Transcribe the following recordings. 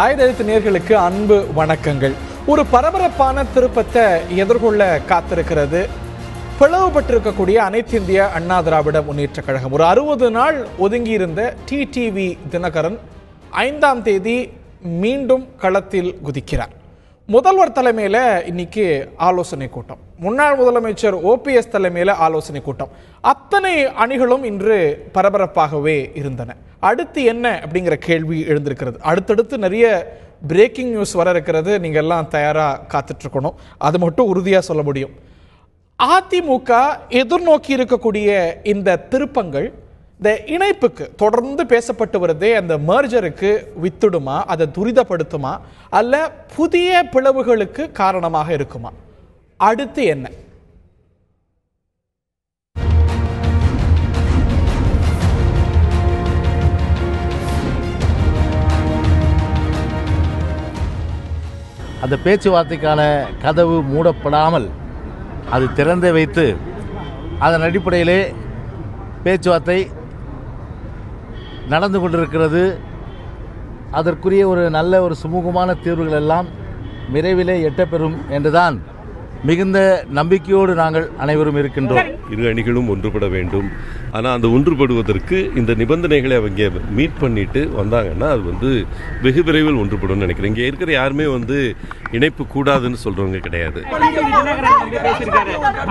ஆயுதெழுத்து நேயர்களுக்கு அன்பு வணக்கங்கள். ஒரு பரபரப்பான திருப்பத்தை எதிர்கொள்ள காத்திருக்கிறது பிளவுபட்டிருக்கக்கூடிய அனைத்து இந்திய அண்ணா திராவிட முன்னேற்ற கழகம். ஒரு 60 நாள் ஒதுங்கியிருந்த டிடிவி தினகரன் 5ஆம் தேதி மீண்டும் களத்தில் குதிக்கிறார். முதல்வர் தலைமையில் இன்னைக்கு ஆலோசனை கூட்டம், முன்னாள் முதலமைச்சர் ஓபிஎஸ் தலைமையில் ஆலோசனை கூட்டம். அத்தனை அணிகளும் இன்று பரபரப்பாகவே இருந்தன. அடுத்து என்ன அப்படிங்கிற கேள்வி எழுந்திருக்கிறது. அடுத்தடுத்து நிறைய பிரேக்கிங் நியூஸ் வர இருக்கிறது. நீங்கள் எல்லாம் தயாராக காத்துட்டு இருக்கணும். அது மட்டும் உறுதியாக சொல்ல முடியும். அதிமுக எதிர்நோக்கி இருக்கக்கூடிய இந்த திருப்பங்கள், இந்த இணைப்புக்கு தொடர்ந்து பேசப்பட்டு வருதே, அந்த மர்ஜருக்கு வித்துடுமா, அதை துரிதப்படுத்துமா, அல்ல புதிய பிளவுகளுக்கு காரணமாக இருக்குமா? அடுத்து என்ன? அந்த பேச்சுவார்த்தைக்கான கதவு மூடப்படாமல் அது திறந்து வைத்து அதன் அடிப்படையிலே பேச்சுவார்த்தை நடந்து கொண்டிருக்கிறது. அதற்குரிய ஒரு நல்ல ஒரு சுமூகமான தீர்வுகள் எல்லாம் விரைவிலே எட்டப்பெறும் என்றுதான் மிகுந்த நம்பிக்கையோடு நாங்கள் அனைவரும் இருக்கின்றோம். இரு அணிகளும் ஒன்றுபட வேண்டும். ஆனால் அந்த ஒன்றுபடுவதற்கு இந்த நிபந்தனைகளை அவங்க மீட் பண்ணிட்டு வந்தாங்கன்னா அது வெகு விரைவில் ஒன்றுபடும் நினைக்கிறேன். இங்கே இருக்கிற யாருமே இணைப்பு கூடாதுன்னு சொல்றவங்க கிடையாது.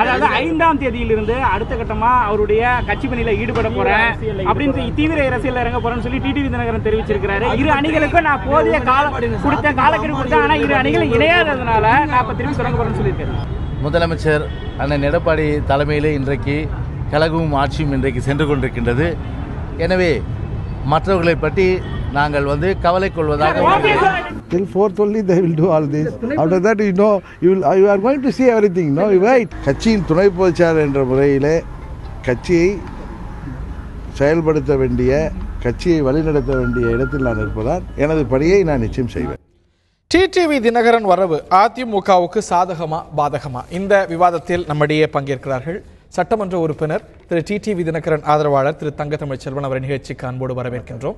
அதாவது 5ஆம் தேதியிலிருந்து அடுத்த கட்டமா அவருடைய கட்சி பணியில ஈடுபட போறேன் அப்படின்னு தீவிர அரசியல் இறங்க போறேன்னு சொல்லி டிடிவி தினகரன் தெரிவிச்சிருக்கிறாரு. இரு அணிகளுக்கும் நான் போதிய காலக்கெடு கொடுத்தேன், ஆனா இரு அணிகளும் இணையாததுனால நான் இப்ப திரும்பி தொடங்க போறேன்னு சொல்லியிருக்கேன். முதலமைச்சர் அண்ணன் எடப்பாடி தலைமையிலே இன்றைக்கு கழகமும் ஆட்சியும் இன்றைக்கு சென்று கொண்டிருக்கின்றது. எனவே மற்றவர்களை பற்றி நாங்கள் கவலை கொள்வதாக. Till 4th only they will do all this. After that you are going to see everything. No, you wait. கட்சியின் துணை பொதுச்செயலாளர் என்ற முறையிலே கட்சியை செயல்படுத்த வேண்டிய, கட்சியை வழிநடத்த வேண்டிய இடத்தில் நான் இருப்பதால் எனது பணியை நான் நிச்சயம் செய்வேன். டிடிவி தினகரன் வரவு அதிமுகவுக்கு சாதகமா பாதகமா? இந்த விவாதத்தில் நம்மிடையே பங்கேற்கிறார்கள் சட்டமன்ற உறுப்பினர் திரு டிடிவி தினகரன் ஆதரவாளர் திரு தங்க தமிழ்ச்செல்வன் அவரை நிகழ்ச்சிக்கு அன்போடு வரவேற்கின்றோம்.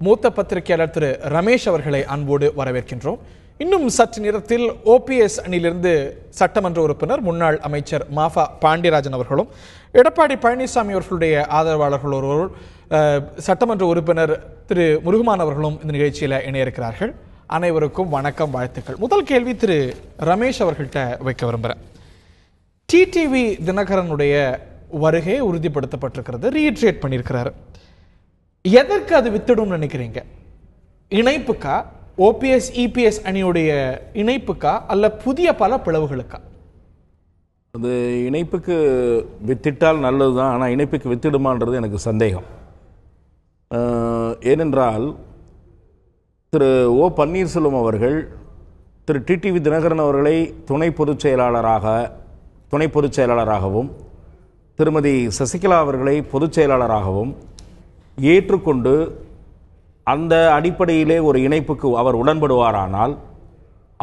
மூத்த பத்திரிகையாளர் திரு ரமேஷ் அவர்களை அன்போடு வரவேற்கின்றோம். இன்னும் சற்று நேரத்தில் ஓபிஎஸ் அணியிலிருந்து சட்டமன்ற உறுப்பினர் முன்னாள் அமைச்சர் மாஃபா பாண்டியராஜன் அவர்களும், எடப்பாடி பழனிசாமி அவர்களுடைய ஆதரவாளர்கள் ஒருவர் சட்டமன்ற உறுப்பினர் திரு முருகமான் அவர்களும் இந்த நிகழ்ச்சியில் இணைய இருக்கிறார்கள். அனைவருக்கும் வணக்கம், வாழ்த்துக்கள். முதல் கேள்வி திரு ரமேஷ் அவர்கள்ட்ட வைக்க விரும்புகிறேன். டிடிவி தினகரனுடைய வருகை உறுதிப்படுத்தப்பட்டிருக்கிறது, ரீட்ரேட் பண்ணியிருக்கிறாரு. எதற்கு அது வித்திடும் நினைக்கிறீங்க? இணைப்புக்கா, ஓபிஎஸ் இபிஎஸ் அணியுடைய இணைப்புக்கா, அல்ல புதிய பல பிளவுகளுக்கா? அது இணைப்புக்கு வித்திட்டால் நல்லது தான், ஆனால் இணைப்புக்கு வித்திடுமான்றது எனக்கு சந்தேகம். ஏனென்றால் திரு ஓ பன்னீர்செல்வம் அவர்கள் திரு டிடிவி தினகரன் அவர்களை துணை பொதுச் செயலாளராகவும் திருமதி சசிகலா அவர்களை பொதுச் செயலாளராகவும் ஏற்றுக்கொண்டு அந்த அடிப்படையிலே ஒரு இணைப்புக்கு அவர் உடன்படுவாரானால்,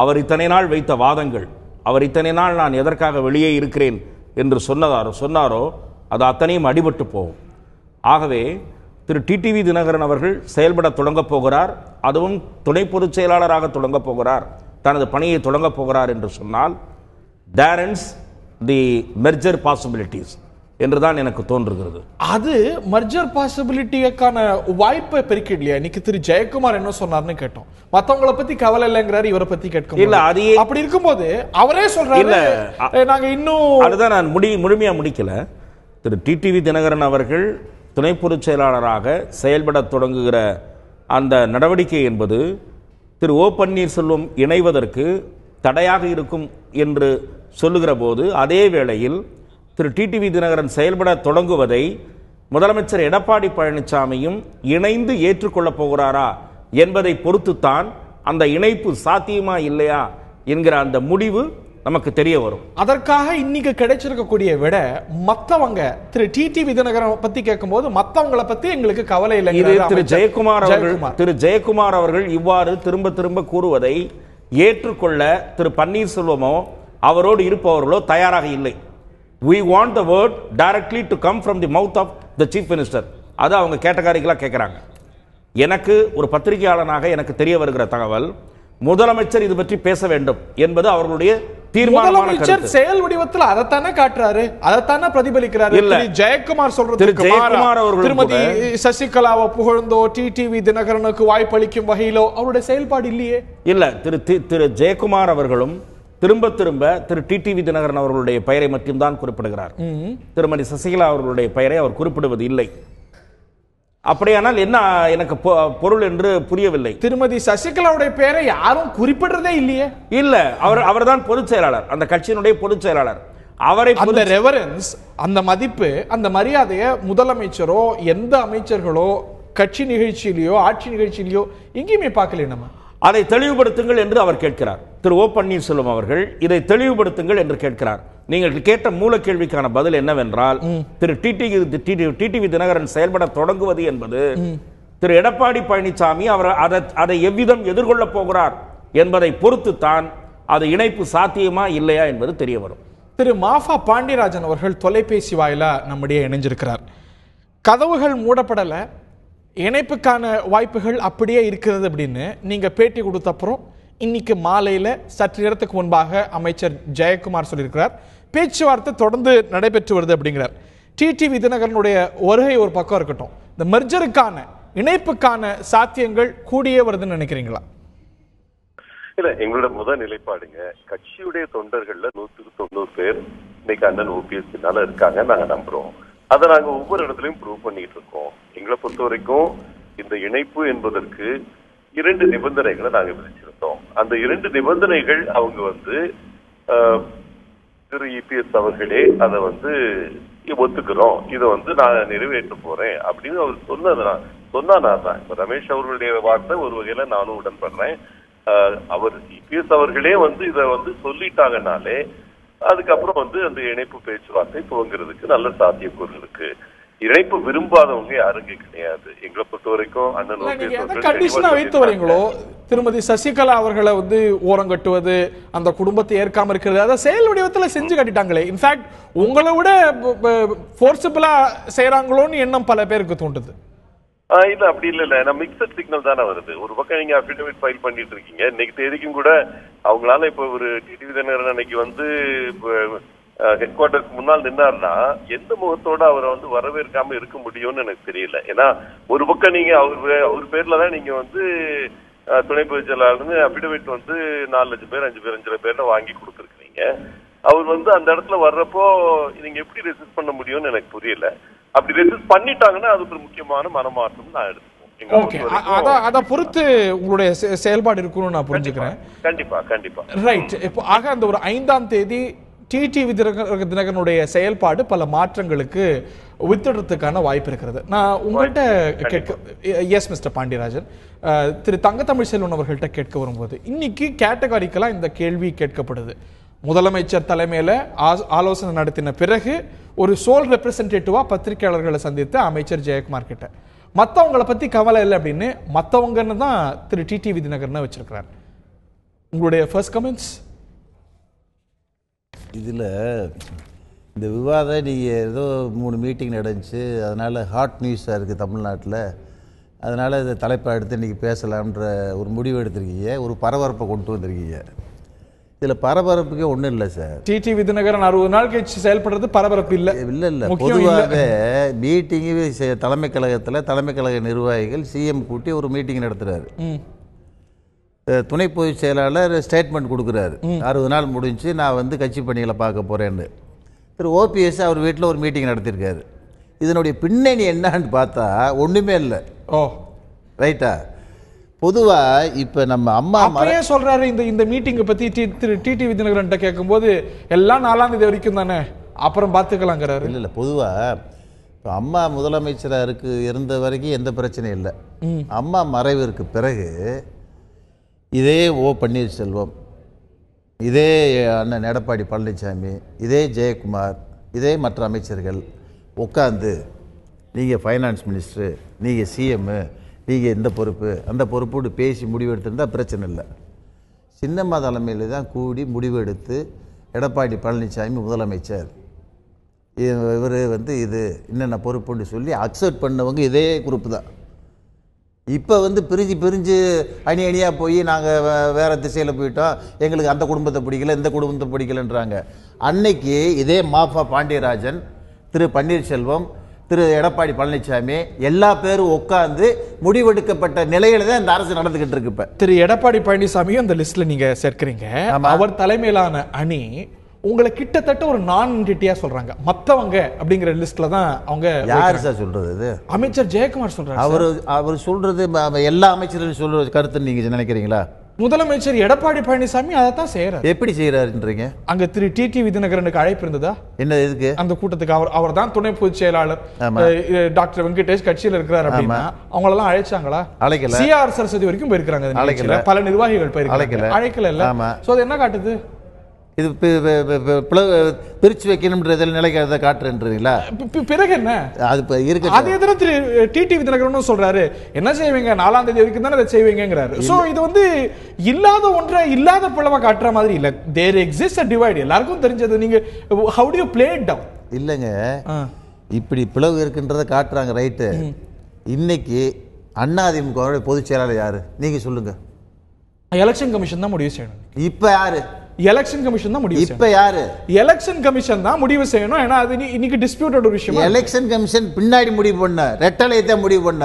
அவர் இத்தனை நாள் வைத்த வாதங்கள், அவர் இத்தனை நாள் நான் எதற்காக வெளியே இருக்கிறேன் என்று சொன்னாரோ அது அத்தனையும் அடிபட்டு போகும். ஆகவே திரு டிடிவி தினகரன் அவர்கள் செயல்பட தொடங்கப் போகிறார், அதுவும் துணை பொதுச் செயலாளராக தொடங்கப் போகிறார், தனது பணியை தொடங்கப் போகிறார் என்று சொன்னால் there ends the merger possibilities என்றுதான் எனக்கு தோன்றுகிறது. அது மர்ஜர் பாசிபிலிட்டிக்கான வாய்ப்பை பெருக்கிடலையா? இன்னைக்கு திரு ஜெயக்குமார் என்ன சொன்னார்னு கேட்டோம். மத்தவங்களை பத்தி கவலை இல்லைங்கிறாரு, இவரை பத்தி கேட்க இல்ல. அது அப்படி இருக்கும்போது அவரே சொல்றாரு நாங்க இன்னும், அதுதான் நான் முழுமையா முடிக்கல. திரு டிடிவி தினகரன் அவர்கள் துணை பொதுச் செயலாளராக செயல்பட தொடங்குகிற அந்த நடவடிக்கை என்பது திரு ஓ பன்னீர்செல்வம் இணைவதற்கு தடையாக இருக்கும் என்று சொல்லுகிற போது, அதே வேளையில் திரு டிடிவி தினகரன் செயல்பட தொடங்குவதை முதலமைச்சர் எடப்பாடி பழனிசாமியும் இணைந்து ஏற்றுக்கொள்ளப் போகிறாரா என்பதை பொறுத்துத்தான் அந்த இணைப்பு சாத்தியமா இல்லையா என்கிற அந்த முடிவு நமக்கு தெரிய வரும். அதற்காக இன்னைக்கு கிடைச்சிருக்கக்கூடிய விட மத்தவங்க திரு டிடிவி தினகரன் பத்தி கேட்கும்போது மத்தவங்களை பத்தி எங்களுக்கு கவலை இல்லை. திரு ஜெயக்குமார் அவர்கள் இவ்வாறு திரும்ப திரும்ப கூறுவதை ஏற்றுக்கொள்ள திரு பன்னீர்செல்வமோ அவரோடு இருப்பவர்களோ தயாராக இல்லை. We want the word directly to come from the mouth of the chief minister. அது அவங்க கேட்டகாரிகளா கேட்கறாங்க. எனக்கு ஒரு பத்திரிகையாளனாக எனக்கு தெரிய வருகிற தகவல், முதலமைச்சர் இது பற்றி பேச வேண்டும் என்பது அவர்களுடைய தீர்மானமான முதலமைச்சர் கருத்து. செயல் வடிவத்தில் அதைத்தானே காட்டுறாரு, அதைத்தானே பிரதிபலிக்கிறாரு. இல்ல. ஜெயக்குமார் சொல்றது, திரு ஜெயக்குமார் அவர்கள் திருமதி சசிகலாவை புகழ்ந்தோ டிடிவி தினகரனுக்கு வாய்ப்பளிக்கும் வகையிலோ அவருடைய செயல்பாடு இல்லையே. இல்ல, திரு ஜெயக்குமார் அவர்களும் திரும்ப திரும்ப திரு டிடிவி தினகரன் அவர்களுடைய பெயரை மட்டும்தான் குறிப்பிடுகிறார். திருமதி சசிகலா அவர்களுடைய பெயரை அவர் குறிப்பிடுவது இல்லை. அப்படியானால் என்ன எனக்கு பொருள் என்று புரியவில்லை. திருமதி சசிகலாவுடைய பெயரை யாரும் குறிப்பிடுறதே இல்லையே. இல்ல, அவர்தான் பொதுச் செயலாளர், அந்த கட்சியினுடைய பொதுச் செயலாளர். அவரை அந்த ரெவரன்ஸ், அந்த மதிப்பு, அந்த மரியாதையை முதலமைச்சரோ எந்த அமைச்சர்களோ கட்சி நிகழ்ச்சியிலையோ ஆட்சி நிகழ்ச்சியிலையோ எங்கேயுமே பார்க்கல. நம்ம அதை தெளிவுபடுத்துங்கள் என்று அவர் கேட்கிறார். திரு ஓ பன்னீர்செல்வம் அவர்கள் இதை தெளிவுபடுத்துங்கள் என்று கேட்கிறார். நீங்கள் கேட்ட மூல கேள்விக்கான பதில் என்னவென்றால், திரு டிடிவி தினகரன் செயல்பட தொடங்குவது என்பது திரு எடப்பாடி பழனிசாமி அவர் அதை எவ்விதம் எதிர்கொள்ளப் போகிறார் என்பதை பொறுத்துத்தான் அது இணைப்பு சாத்தியமா இல்லையா என்பது தெரிய வரும். திரு மாஃபா பாண்டியராஜன் அவர்கள் தொலைபேசி வாயிலா நம்முடைய இணைஞ்சிருக்கிறார். கதவுகள் மூடப்படலை, இணைப்புக்கான வாய்ப்புகள் அப்படியே இருக்கிறது அப்படின்னு நீங்க பேட்டி கொடுத்த அப்புறம் இன்னைக்கு மாலையில சற்று நேரத்துக்கு முன்பாக அமைச்சர் ஜெயக்குமார் சொல்லியிருக்கிறார். பேச்சுவார்த்தை தொடர்ந்து நடைபெற்று வருது அப்படிங்கிறார். டிடிவி தினகரனுடைய வருகை ஒரு பக்கம் இருக்கட்டும், இந்த மெர்ஜருக்கான இணைப்புக்கான சாத்தியங்கள் கூடியே வருதுன்னு நினைக்கிறீங்களா? இல்ல, எங்களோட முதல் நிலைப்பாடுங்க, கட்சியுடைய தொண்டர்கள்ல 190 பேர் இன்னைக்கு அண்ணன் OPS பின்னால இருக்காங்க, நாங்க நம்புறோம். அதை நாங்க ஒவ்வொரு இடத்துலயும் ப்ரூவ் பண்ணிட்டு இருக்கோம். எங்களை பொறுத்த வரைக்கும் இந்த இணைப்பு என்பதற்கு 2 நிபந்தனைகளை நாங்க விதிச்சிருந்தோம். அந்த 2 நிபந்தனைகள் அவங்க திரு EPS அவர்களே அதை ஒத்துக்கிறோம், இதை நான் நிறைவேற்ற போறேன் அப்படின்னு அவர் சொன்னா தான். இப்ப ரமேஷ் அவர்களுடைய வார்த்தை ஒரு வகையில நானும் உடன்படுறேன். அவர் EPS அவர்களே இதை சொல்லிட்டாங்கனாலே அதுக்கப்புறம் அந்த இணைப்பு பேச்சுவார்த்தை துவங்குறதுக்கு நல்ல சாத்தியக்கூறு இருக்கு. இணைப்பு விரும்பாதவங்க யாருங்க கிடையாது. எங்களை பொறுத்த வரைக்கும் அண்ணன் கண்டிஷனா வைத்து வரீங்களோ, திருமதி சசிகலா அவர்களை ஓரங்கட்டுவது, அந்த குடும்பத்தை ஏற்காம இருக்கிறது, அதை செயல் வடிவத்துல செஞ்சு கட்டிட்டாங்களே. இன்ஃபேக்ட் உங்களை விட போர்சிபிளா செய்யறாங்களோன்னு எண்ணம் பல பேருக்கு தோன்றுது. இல்ல, அப்படி இல்ல, நான் மிக்சட் சிக்னல் தானே வருது. ஒரு பக்கம் நீங்க அபிடவிட் ஃபைல் பண்ணிட்டு இருக்கீங்க, இன்னைக்கு தேதிக்கும் கூட அவங்களால இப்ப ஒரு டிடிவி தினகரன் அன்னைக்கு ஹெட் குவார்டருக்கு முன்னால் நின்னார்னா எந்த முகத்தோட அவரை வரவேற்காம இருக்க முடியும்னு எனக்கு தெரியல. ஏன்னா ஒரு பக்கம் நீங்க அவர் பேர்லதான் நீங்க துணை பொதுச் செயலாளர்னு அபிடவிட் 4 லட்சம் பேர் 5 லட்சம் பேர்ல வாங்கி கொடுத்துருக்கீங்க. அவர் அந்த இடத்துல வர்றப்போ நீங்க எப்படி ரெசிஸ்ட் பண்ண முடியும்னு எனக்கு புரியல. அப்படி ரெசிஸ்ட் பண்ணிட்டாங்கன்னா அது ஒரு முக்கியமான மனமாற்றம் நான் எடுத்துப்போம். அத பொறுத்து உங்களுடைய செயல்பாடு இருக்கும்னு நான் புரிஞ்சுக்கிறேன். கண்டிப்பா கண்டிப்பா. ரைட். இப்போ ஆக அந்த ஒரு 5ஆம் தேதி டிடிவி தினகரனுடைய செயல்பாடு பல மாற்றங்களுக்கு வித்திடுறதுக்கான வாய்ப்பு இருக்கிறது. நான் உங்கள்கிட்ட கேட்க, எஸ் மிஸ்டர் பாண்டியராஜன், திரு தங்கத்தமிழ் செல்வன் அவர்கள்ட்ட கேட்க வரும்போது இன்னைக்கு கேட்டகாரிக்கெல்லாம் இந்த கேள்வி கேட்கப்படுது. முதலமைச்சர் தலைமையில ஆலோசனை நடத்தின பிறகு ஒரு சோல் ரெப்ரசன்டேட்டிவா பத்திரிகையாளர்களை சந்தித்த அமைச்சர் ஜெயக்குமார் கிட்ட மற்றவங்களை பத்தி கவலை இல்லை அப்படின்னு மற்றவங்கன்னு தான் திரு டிடிவி தினகரன் வச்சிருக்கிறார். உங்களுடைய ஃபர்ஸ்ட் கமெண்ட்ஸ்? இதில் இந்த விவாதம் நீங்கள் ஏதோ 3 மீட்டிங் நடந்துச்சு, அதனால் ஹாட் நியூஸாக இருக்குது தமிழ்நாட்டில், அதனால் இதை தலைப்பை எடுத்து இன்றைக்கி பேசலாம்ன்ற ஒரு முடிவு எடுத்திருக்கீங்க, ஒரு பரபரப்பை கொண்டு வந்திருக்கீங்க. இதில் பரபரப்புக்கே ஒன்றும் இல்லை சார். டிடிவி தினகரன் 60 நாள் கழிச்சு செயல்படுறது பரபரப்பு இல்லை. இல்லை, பொதுவாகவே மீட்டிங்கு தலைமை கழகத்தில் தலைமை கழக நிர்வாகிகள் சிஎம் கூட்டி ஒரு மீட்டிங் நடத்துகிறாரு. துணை பொதுச் செயலாளர் ஸ்டேட்மெண்ட் கொடுக்குறாரு, 60 நாள் முடிஞ்சு நான் கட்சி பணிகளை பார்க்க போகிறேன்னு. திரு OPS அவர் வீட்டில் ஒரு மீட்டிங் நடத்தியிருக்காரு. இதனுடைய பின்னணி என்னன்னு பார்த்தா ஒன்றுமே இல்லை. ஓ, ரைட்டா? பொதுவாக இப்போ நம்ம அம்மா சொல்றாரு இந்த மீட்டிங்கை பற்றி திரு டிடிவி தினகரன் கேட்கும்போது எல்லாம் 4ஆம் தேதி வரைக்கும் தானே, அப்புறம் பார்த்துக்கலாங்கிறாரு. இல்லை, பொதுவாக இப்போ அம்மா முதலமைச்சராக இருந்த வரைக்கும் எந்த பிரச்சனையும் இல்லை. அம்மா மறைவிற்கு பிறகு இதே ஓ பன்னீர்செல்வம், இதே அண்ணன் எடப்பாடி பழனிசாமி, இதே ஜெயக்குமார், இதே மற்ற அமைச்சர்கள் உட்காந்து நீங்கள் ஃபைனான்ஸ் மினிஸ்டரு, நீங்கள் சிஎம்மு, நீங்கள் இந்த பொறுப்பு அந்த பொறுப்போடு பேசி முடிவெடுத்திருந்தால் பிரச்சனை இல்லை. சின்னம்மா தலைமையில் தான் கூடி முடிவெடுத்து எடப்பாடி பழனிசாமி முதலமைச்சர், இவர் இது என்னென்ன பொறுப்புன்னு சொல்லி அக்செப்ட் பண்ணவங்க இதே குரூப்பு தான். இப்போ வந்து பிரிஞ்சு அணியாக போய் நாங்கள் வேறு திசையில் போயிட்டோம், எங்களுக்கு அந்த குடும்பத்தை பிடிக்கல இந்த குடும்பத்தை பிடிக்கலன்றாங்க. அன்னைக்கு இதே மாஃபா பாண்டியராஜன், திரு பன்னீர்செல்வம், திரு எடப்பாடி பழனிசாமி எல்லா பேரும் உட்கார்ந்து முடிவெடுக்கப்பட்ட நிலையில தான் இந்த அரசு நடந்துகிட்டு இருக்கு. இப்ப திரு எடப்பாடி பழனிசாமியும் அந்த லிஸ்ட்ல நீங்க சேர்க்கிறீங்க. அவர் தலைமையிலான அணி உங்களை கிட்டத்தட்ட ஒரு நான் என்டிட்டியா சொல்றாங்க. மத்தவங்க அப்படிங்கிற லிஸ்ட்ல தான் அவங்க. யாரு சார் சொல்றது? இது அமைச்சர் ஜெயக்குமார் சொல்றாரு. அவர் சொல்றது எல்லா அமைச்சர்களும் சொல்ற கருத்து நீங்க நினைக்கிறீங்களா? முதலமைச்சர் எடப்பாடி பழனிசாமி அதைத்தான் செய்யறாரு. எப்படி செய்யறாருன்றீங்க? அங்க திரு டிடிவி தினகரனுக்கு அழைப்பு இருந்ததா? என்ன இதுக்கு? அந்த கூட்டத்துக்கு அவர் தான் துணை பொதுச் செயலாளர் டாக்டர் வெங்கடேஷ் கட்சியில் இருக்கிறார் அப்படின்னா அவங்களெல்லாம் அழைச்சாங்களா? அழைக்கல. சிஆர் சரஸ்வதி வரைக்கும் போயிருக்காங்க, பல நிர்வாகிகள் போயிருக்காங்க, அழைக்கல இல்ல. சோ அது என்ன காட்டுது? இது பிரிச்சு வைக்கணும்ன்றதில் நிலைக்கிறத காட்டுறீங்களா? பிறகு என்ன அது இருக்கு. அதே தினம் திரு டிடிவி தினகரன் சொல்றாரு, என்ன செய்வீங்க 4ஆம் தேதி வரைக்கும் தானே அதை செய்வீங்கிறாரு. சோ இது வந்து இல்லாத ஒன்றை இல்லாத பிளவா காட்டுற மாதிரி இல்ல. There exist a divide. எல்லாருக்கும் தெரிஞ்சது. நீங்க how do you play it down? இல்லங்க, இப்படி பிளவு இருக்குன்றத காட்டுறாங்க, ரைட்டு. இன்னைக்கு அதிமுக பொதுச் செயலாளர் யாரு நீங்க சொல்லுங்க? எலெக்ஷன் கமிஷன் தான் முடிவு செய்யணும். இப்ப யாரு? எலெக்ஷன் கமிஷன் தான் முடிவு. இப்ப யாரு? எலெக்ஷன் கமிஷன் தான் முடிவு செய்யணும். ஏன்னா அது இன்னைக்கு டிஸ்பியூட்டட் ஒரு விஷயம். எலெக்ஷன் கமிஷன் பின்னாடி முடிவு பண்ண, ரெட்டலையத்தை முடிவு பண்ண,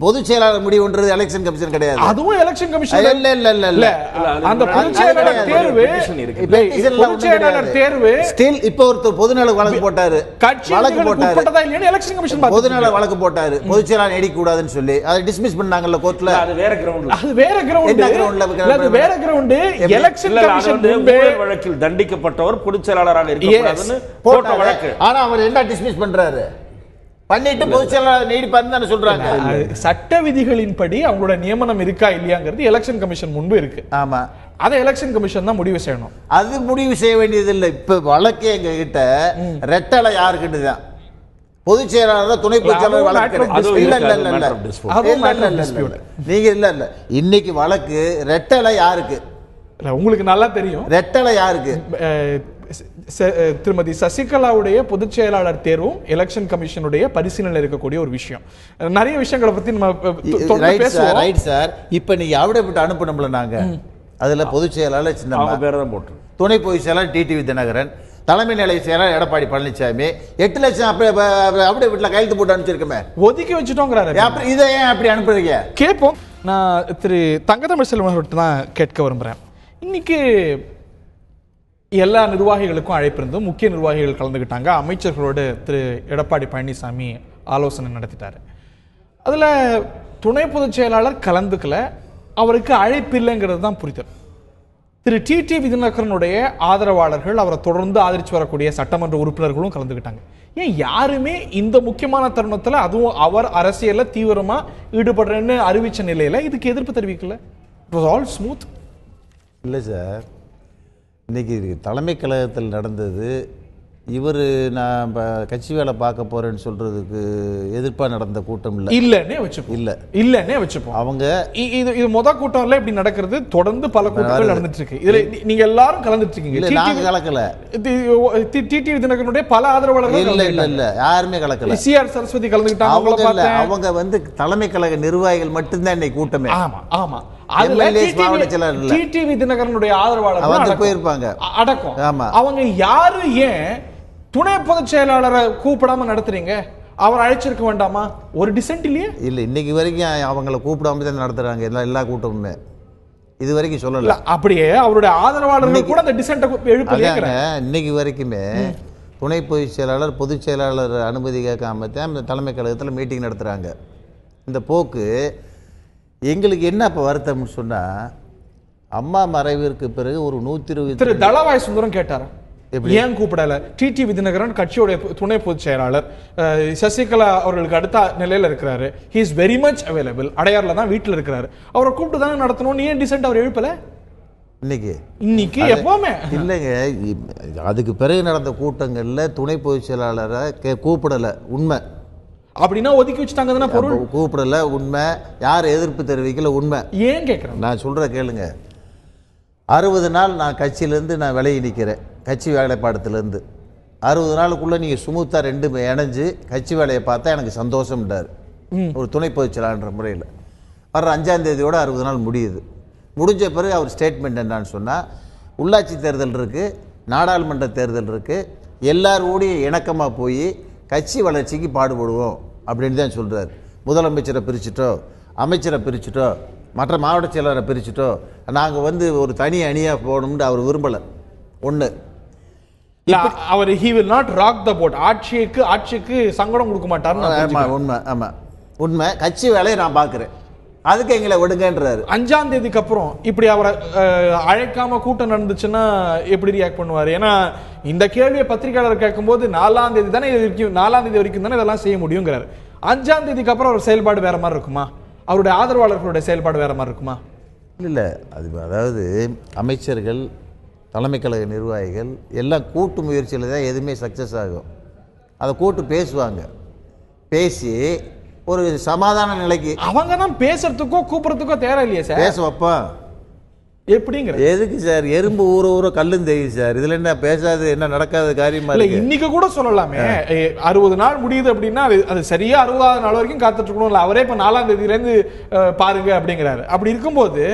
பொதுச் செயலாளர் முடிவுன்றது எலெக்ஷன் கமிஷன் கிடையாது. அதுவும் எலெக்ஷன் கமிஷன் இல்ல இல்ல இல்ல இல்ல. அந்த பொதுச் செயலாளர் தேர்வு, பொதுச் செயலாளர் தேர்வு ஸ்டில் இப்ப ஒருத்தர் பொதுநல வழக்கு போட்டாரு, வழக்கு போட்டாரு, எலெக்ஷன் கமிஷன் பொதுநல வழக்கு போட்டாரு, பொதுச் செயலாளர் நீடிக்க கூடாதுன்னு சொல்லி அதை டிஸ்மிஸ் பண்ணாங்கல்ல கோர்ட்ல. அது வேற கிரவுண்ட். அது வேற கிரவுண்ட். அது வேற கிரவுண்ட். எலெக்ஷன் கமிஷன் வழக்கில் தண்டிக்கப்பட்டவர் பொதுச் செயலாளராக இருக்கக்கூடாதுன்னு போட்ட வழக்கு. ஆனா அவர் என்ன டிஸ்மிஸ் பண்றாரு? பண்ணிட்டு பொதுச் செயலாளர் நீடிப்பாருன்னு தானே சொல்றாங்க. சட்ட விதிகளின்படி அவங்களோட நியமனம் இருக்கா இல்லையாங்கிறது எலெக்ஷன் கமிஷன் முன்பு இருக்கு. ஆமா, அதை எலெக்ஷன் கமிஷன் தான் முடிவு செய்யணும். அது முடிவு செய்ய வேண்டியது இல்லை. இப்ப வழக்கே எங்க கிட்ட ரெட்டலை யாருக்கிட்டு தான் பொதுச் செயலாளர் துணை பொதுச் செயலாளர் வழக்கு. நீங்க இல்ல இல்ல இன்னைக்கு வழக்கு ரெட்டலை யாருக்கு? உங்களுக்கு நல்லா தெரியும். ரெட்டலை யாருக்கு? திருமதி சசிகலாவுடைய பொதுச் செயலாளர் தேர்வும் எலெக்ஷன் கமிஷனுடைய பரிசீலனையில் இருக்கக்கூடிய ஒரு விஷயம். நிறைய விஷயங்களை பத்தி நம்ம பேசுவோம். Right sir. இப்ப நீங்க அவட விட்டு அனுப்பணும்ல நாங்க. அதுல பொதுச் செயலாளர் சின்ன பேரை தான் போட்டு, துணை பொதுச் செயலாளர் டிடிவி தினகரன், தலைமை நிலைய செயலாளர் எடப்பாடி பழனிசாமி 8 லட்சம் அப்படியே வீட்டுல கையெழுத்து போட்டு அனுப்பிச்சிருக்கோமே, ஒதுக்கி வச்சுட்டோங்கிறாரு. இதை ஏன் அப்படி அனுப்புறீங்க? கேட்போம். நான் திரு தங்கத்தமிழ் செல்வன் தான் கேட்க விரும்புறேன். இன்னைக்கு எல்லா நிர்வாகிகளுக்கும் அழைப்பு இருந்தது, முக்கிய நிர்வாகிகள் கலந்துக்கிட்டாங்க. அமைச்சர்களோடு திரு எடப்பாடி பழனிசாமி ஆலோசனை நடத்திட்டாரு. அதில் துணை பொதுச் செயலாளர் கலந்துக்கல, அவருக்கு அழைப்பு இல்லைங்கிறது தான் புரிதல். திரு டிடிவி தினகரனுடைய ஆதரவாளர்கள், அவரை தொடர்ந்து ஆதரித்து வரக்கூடிய சட்டமன்ற உறுப்பினர்களும் கலந்துக்கிட்டாங்க. ஏன் யாருமே இந்த முக்கியமான தருணத்தில், அதுவும் அவர் அரசியலில் தீவிரமாக ஈடுபடுறேன்னு அறிவித்த நிலையில் இதுக்கு எதிர்ப்பு தெரிவிக்கல? It was all smooth. இல்லை சார், இன்னைக்கு தலைமை கழகத்தில் நடந்தது இவர் நான் கட்சி வேலை பார்க்க போறேன்னு சொல்றதுக்கு எதிர்ப்பாக நடந்த கூட்டம் இல்லன்னே வச்சுப்போம். அவங்க இது முத கூட்டம் இல்ல இப்படி நடக்கிறது, தொடர்ந்து பல கூட்டங்கள் நடந்துட்டு இருக்கு. இதுல நீங்க எல்லாரும் கலந்துட்டு இருக்கீங்க. நாங்க கலக்கல. டிடிவி தினகரனுடைய பல ஆதரவாளர்கள் இல்ல யாருமே கலக்கல. சிஆர் சரஸ்வதி கலந்துக்கிட்டாங்க. அவங்க வந்து தலைமை கழக நிர்வாகிகள் மட்டும்தான் இன்னைக்கு கூட்டமே. ஆமா ஆமா. டிடிவி தினகரனுடைய ஆதரவாளர்கள் போயிருப்பாங்க அடக்கம். அவங்க யாரு ஏன் துணை பொதுச் செயலாளரை கூப்பிடாம நடத்துறீங்க? அவர் அழைச்சிருக்க வேண்டாமா? ஒரு டிசென்ட் இல்லையே. இல்ல இன்னைக்கு வரைக்கும் அவங்களை கூப்பிடாம தான் நடத்துறாங்க எல்லா கூட்டமுமே. இது வரைக்கும் சொல்லல. அப்படியே அவருடைய ஆதரவாளர்கள் கூட அந்த டிசென்ட் எழுப்பலைங்க. இன்னைக்கு வரைக்குமே துணை பொதுச் செயலாளர் பொதுச் செயலாளர் அனுமதி கேட்காம தான் தலைமை கழகத்தில் மீட்டிங் நடத்துறாங்க. இந்த போக்கு எங்களுக்கு என்ன இப்போ வருத்தம்னு சொன்னா, அம்மா மறைவிற்கு பிறகு ஒரு 120 திரு தளவாய் சுந்தரம் கேட்டாரா ஏன் கூப்பிடல? டிடிவி தினகரன் கட்சியோடைய துணை பொதுச் செயலாளர், சசிகலா அவர்களுக்கு அடுத்த நிலையில இருக்கிறாரு, he is very much available, அடையாறுல தான் வீட்டில் இருக்கிறாரு, அவரை கூப்பிட்டு தானே நடத்தணும். ஏன் டிசென்ட் அவர் எழுப்பல? இன்னைக்கு எப்பவுமே இல்லைங்க. அதுக்கு பிறகு நடந்த கூட்டங்கள்ல துணை பொதுச் செயலாளரை கூப்பிடல, உண்மை. அப்படின்னா ஒதுக்கி வச்சுட்டாங்க பொருள். கூப்பிடல, உண்மை. யார் எதிர்ப்பு தெரிவிக்கல, உண்மை. ஏன் கேட்கிறேன்? நான் சொல்ற கேளுங்க. 60 நாள் நான் கட்சியிலேருந்து நான் விலகி நிற்கிறேன், கட்சி வேலைப்பாடத்துலேருந்து. 60 நாளுக்குள்ளே நீங்கள் சுமூத்தா 2 இணைஞ்சு கட்சி வேலையை பார்த்தா எனக்கு சந்தோஷம்ன்றார் ஒரு துணை பொதுச் செயலாளர் முறையில். வர்ற 5ஆம் தேதியோட 60 நாள் முடியுது. முடிஞ்ச பிறகு அவர் ஸ்டேட்மெண்ட் என்னன்னு சொன்னால், உள்ளாட்சி தேர்தல் இருக்குது, நாடாளுமன்ற தேர்தல் இருக்குது, எல்லாரோடையும் இணக்கமாக போய் கட்சி வளர்ச்சிக்கு பாடுபடுவோம் அப்படின்னு தான் சொல்கிறார். முதலமைச்சரை பிரிச்சுட்டோ, அமைச்சரை பிரிச்சுட்டோ, மற்ற மாவட்ட செயலரை பிரிச்சுட்டோ நாங்கள் வந்து ஒரு தனி அணியாக போகணும்னு அவர் விரும்பலை. ஒன்று அவர் he will not rock the boat. ஆட்சிக்கு சங்கடம் கொடுக்க மாட்டார். உண்மை. கட்சி வேலையை நான் பார்க்குறேன், அதுக்கு எங்களை விடுங்கன்றாரு. 5ஆம் தேதிக்கு அப்புறம் இப்படி அவரை அழைக்காம கூட்டம் நடந்துச்சுன்னா எப்படி ரியாக்ட் பண்ணுவார்? ஏன்னா இந்த கேள்வியை பத்திரிகையாளர் கேட்கும்போது 4ஆம் தேதி தானே இது வரைக்கும், 4ஆம் தேதி வரைக்கும் தானே இதெல்லாம் செய்ய முடியுங்கிறாரு. 5ஆம் தேதிக்கு அப்புறம் அவர் செயல்பாடு வேற மாதிரி இருக்குமா? அவருடைய ஆதரவாளர்களுடைய செயல்பாடு வேற மாதிரி இருக்குமா? இல்லை, அதாவது அமைச்சர்கள், தலைமை கழக நிர்வாகிகள் எல்லாம் கூட்டு முயற்சியில் தான் எதுவுமே சக்ஸஸ் ஆகும். அதை கூட்டு பேசுவாங்க, பேசி ஒரு சமாதான நிலைக்கு. அவங்க தான் பேசுறதுக்கோ கூப்பிடுறதுக்கோ தேவை இல்லையா சார்? பேச வைப்பா எப்படிங்கிற எதுக்கு சார்? எறும்பு ஊற கல்லும் தெரியும் சார். இதுல என்ன பேசாது, என்ன நடக்காத காரியமா இல்ல. இன்னைக்கு கூட சொல்லலாமே 60 நாள் முடியுது அப்படின்னா அது சரியா 60ஆவது நாள் வரைக்கும் காத்துட்டு இருக்கணும். அவரே இப்ப 4ஆம் தேதியிலேருந்து பாருங்க அப்படிங்கிறாரு. அப்படி இருக்கும்போது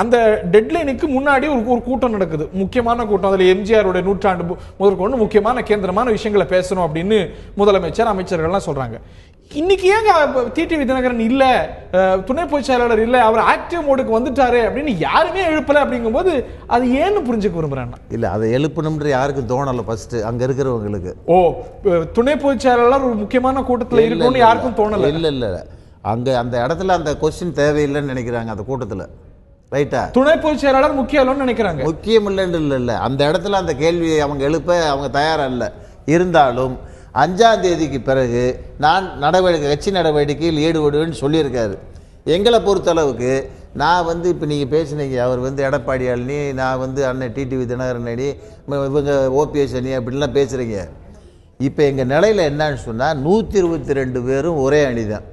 அந்த டெட்லைனுக்கு முன்னாடி ஒரு கூட்டம் நடக்குது, முக்கியமான கூட்டம். அதுல எம்ஜிஆருடைய 100ஆண்டு முதற்கொண்டு முக்கியமான கேந்திரமான விஷயங்களை பேசணும் அப்படின்னு முதலமைச்சர், அமைச்சர்கள்லாம் சொல்றாங்க. இன்னைக்கு ஏங்க டிடிவி தினகரன் இல்ல, துணை பொதுச் செயலாளர் இல்ல, அவர் ஆக்டிவ் மோடுக்கு வந்துட்டாரு அப்படின்னு யாருமே எழுப்பல அப்படிங்கும்போது அது ஏன்னு புரிஞ்சுக்க விரும்புறேன். இல்ல, அதை எழுப்பணும்ன்ற யாருக்கும் தோணல. ஃபர்ஸ்ட் அங்க இருக்கிறவங்களுக்கு துணை பொதுச் செயலாளர் ஒரு முக்கியமான கூட்டத்தில் இருக்கணும்னு யாருக்கும் தோணல. இல்ல அங்க அந்த இடத்துல அந்த கொஸ்டின் தேவையில்லைன்னு நினைக்கிறாங்க அந்த கூட்டத்துல. ரைட்டா? துணை பொதுச் செயலாளர் முக்கியம் நினைக்கிறாங்க. முக்கியம் இல்லைன்னு இல்ல, அந்த இடத்துல அந்த கேள்வியை அவங்க எழுப்ப அவங்க தயாரா இல்லை. இருந்தாலும் 5ஆம் தேதிக்கு பிறகு நான் கட்சி நடவடிக்கையில் ஈடுபடுவேன்னு சொல்லியிருக்காரு. எங்களை பொறுத்தளவுக்கு நான் வந்து இப்போ நீங்கள் பேசுனீங்க, அவர் வந்து எடப்பாடி அணி, நான் வந்து அண்ணன் டிடிவி தினகரன் அணி, இவங்க ஓபிஎஸ் அணி அப்படின்லாம் பேசுகிறீங்க. இப்போ எங்கள் நிலையில் என்னன்னு சொன்னால் 122 பேரும் ஒரே அணி தான்.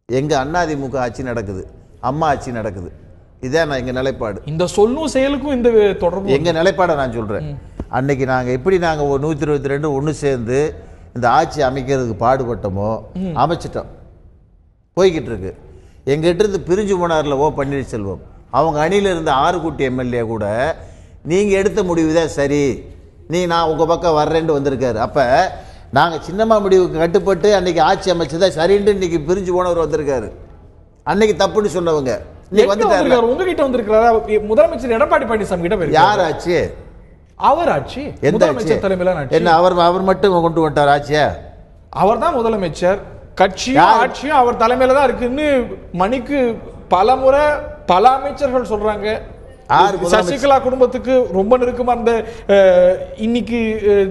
எங்கள் அதிமுக ஆட்சி நடக்குது, அம்மா ஆட்சி நடக்குது. இதான் நான் எங்கள் நிலைப்பாடு. இந்த சொல்லும் செயலுக்கும் இந்த தொடர்பு எங்கள் நிலைப்பாடை நான் சொல்கிறேன். அன்னைக்கு நாங்கள் எப்படி நாங்கள் 122 ஒன்று சேர்ந்து இந்த ஆட்சி அமைக்கிறதுக்கு பாடுபட்டோமோ அமைச்சிட்டோம், போய்கிட்டு இருக்கு. எங்கிட்ட இருந்து பிரிஞ்சு போனார்ல பன்னீர்செல்வம், அவங்க அணியில் இருந்த 6 கூட்டி எம்எல்ஏ கூட நீங்கள் எடுத்த முடிவு தான் சரி, நான் உங்கள் பக்கம் வர்றேன்னு வந்திருக்காரு. அப்போ நாங்கள் சின்னம்மா முடிவுக்கு கட்டுப்பட்டு அன்னைக்கு ஆட்சி அமைச்சதா சரின்னு இன்னைக்கு பிரிஞ்சு போனவர் வந்திருக்காரு. அன்னைக்கு தப்புன்னு சொன்னவங்க இன்னைக்கு வந்துட்டாரு. உங்ககிட்ட வந்திருக்கிறாரா? முதலமைச்சர் எடப்பாடி பழனிசாமி கிட்ட யார் ஆச்சு? அவர் ஆட்சி. முதலமைச்சர் தலைமையில என்ன அவர் மட்டும் கொண்டு வந்துட்டார் ஆட்சியா? அவர் தான் முதலமைச்சர். கட்சியும் ஆட்சியும் அவர் தலைமையில தான் இருக்குன்னு மணிக்கு பலமுறை பல அமைச்சர்கள் சொல்றாங்க. சசிகலா குடும்பத்துக்கு ரொம்ப நெருக்கமா இருந்த இன்னைக்கு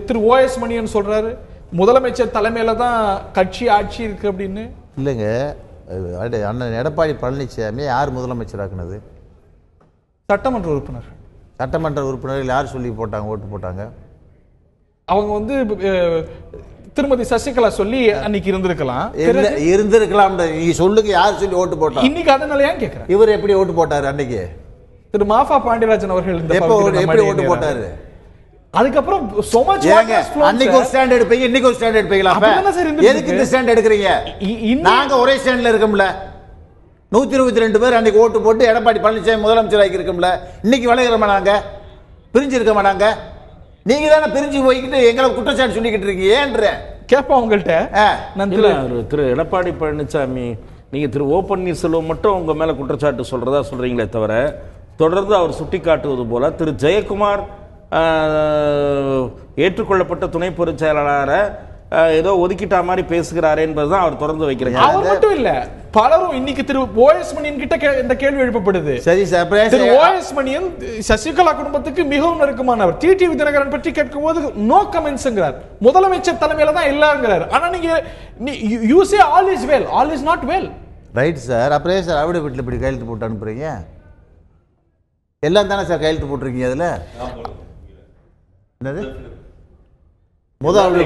திரு OS மணியன் சொல்றாரு முதலமைச்சர் தலைமையில தான் கட்சி ஆட்சி இருக்கு அப்படின்னு. இல்லைங்க, அண்ணன் எடப்பாடி பழனிசாமி யார் முதலமைச்சராக்குனது? சட்டமன்ற உறுப்பினர். சட்டமன்ற உறுப்பினர்கள் யார் சொல்லி போட்டாங்க, ஓட்டு போட்டாங்க? அவங்க வந்து திருமதி சசிகலா சொல்லி அன்னைக்கு இருந்திருக்கலாம். நீங்க சொல்லுங்க, யார் சொல்லி ஓட்டு போட்டாங்க இன்னைக்கு? அதனால ஏன் கேக்குறேன், இவர் எப்படி ஓட்டு போட்டாரு அன்னைக்கு? திரு மாஃபா பாண்டியராஜன் அவர்கள் எப்படி ஓட்டு போட்டாரு? அதுக்கப்புறம் அன்னைக்கு ஒரு ஸ்டாண்ட் எடுப்பீங்க, இன்னைக்கு ஒரு ஸ்டாண்ட் எடுப்பீங்களா? எதுக்கு இந்த ஸ்டாண்ட் எடுக்கிறீங்க? நாங்க ஒரே ஸ்டாண்ட்ல இருக்கோம்ல. 122 பேர் அன்னைக்கு ஓட்டு போட்டு எடப்பாடி பழனிசாமி முதலமைச்சர் ஆகி இருக்கோம்ல. இன்னைக்கு விளையாடுறோமா? நாங்க பிரிஞ்சு இருக்க மாட்டாங்க. நீங்க தானே பிரிஞ்சு போய்கிட்டு எங்களை குற்றச்சாட்டு சொல்லிக்கிட்டு இருக்கீங்க. ஏன்ற கேட்போம் உங்கள்கிட்ட. திரு எடப்பாடி பழனிசாமி, நீங்க திரு பன்னீர்செல்வம் மட்டும் உங்க மேல குற்றச்சாட்டு சொல்றதா சொல்றீங்களே தவிர, தொடர்ந்து அவர் சுட்டி காட்டுவது போல திரு ஜெயக்குமார் ஏற்றுக்கொள்ளப்பட்ட துணை பொதுச் செயலாளரை ஏதோ ஒதுக்கிட்ட மாதிரி பேசுகிறாரே என்பதுதான் அவர் தொடர்ந்து வைக்கிறார். அவர் மட்டும் இல்ல, பலரும் இன்னைக்கு திரு OS மணியன் கிட்ட இந்த கேள்வி எழுப்பப்படுது. சரி சார், திரு OS மணியன் சசிகலா குடும்பத்துக்கு மிகவும் நெருக்கமானவர். டிடிவி தினகரன் பற்றி கேட்கும் போது நோ கமெண்ட்ஸ்ங்கிறார். முதலமைச்சர் தலைமையில தான் இல்லங்கிறார். ஆனா நீங்க you say all is well, all is not well. Right sir. அப்புறம் சார் அவருடைய வீட்டில் இப்படி கையெழுத்து போட்டு அனுப்புறீங்க? எல்லாம் தானே சார் கையெழுத்து போட்டிருக்கீங்க. அதுல என்னது மூதாவுடைய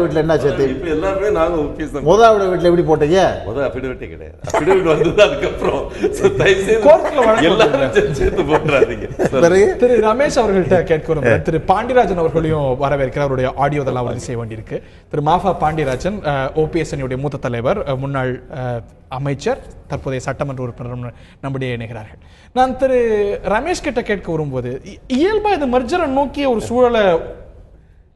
வீட்டில் என்ன சேர்த்து இப்ப எல்லாருமே நாங்க OPS தான். மூதாவுடைய வீட்டில் எப்படி போட்டீங்க? அஃபிடவிட்டே கிடையாது. அஃபிடவிட் வந்தது அதுக்கப்புறம். So, தயவு செய்து கோர்ட்ல வழக்கு எல்லாரும் சேர்த்து போட்டுறாதீங்க. பிறகு திரு ரமேஷ் அவர்கள்ட்ட கேட்கிறோம். திரு பாண்டியராஜன் அவர்களையும் வரவேற்கிற அவருடைய ஆடியோ இதெல்லாம் உறுதி செய்ய வேண்டியிருக்கு. திரு மாஃபா பாண்டியராஜன் OPS அணியுடைய மூத்த தலைவர், முன்னாள் அமைச்சர், தற்போதைய சட்டமன்ற உறுப்பினர் நம்முடைய இணைகிறார்கள். நான் திரு ரமேஷ் கிட்ட கேட்க வரும்போது இயல்பா இது மர்ஜரை நோக்கிய ஒரு சூழலை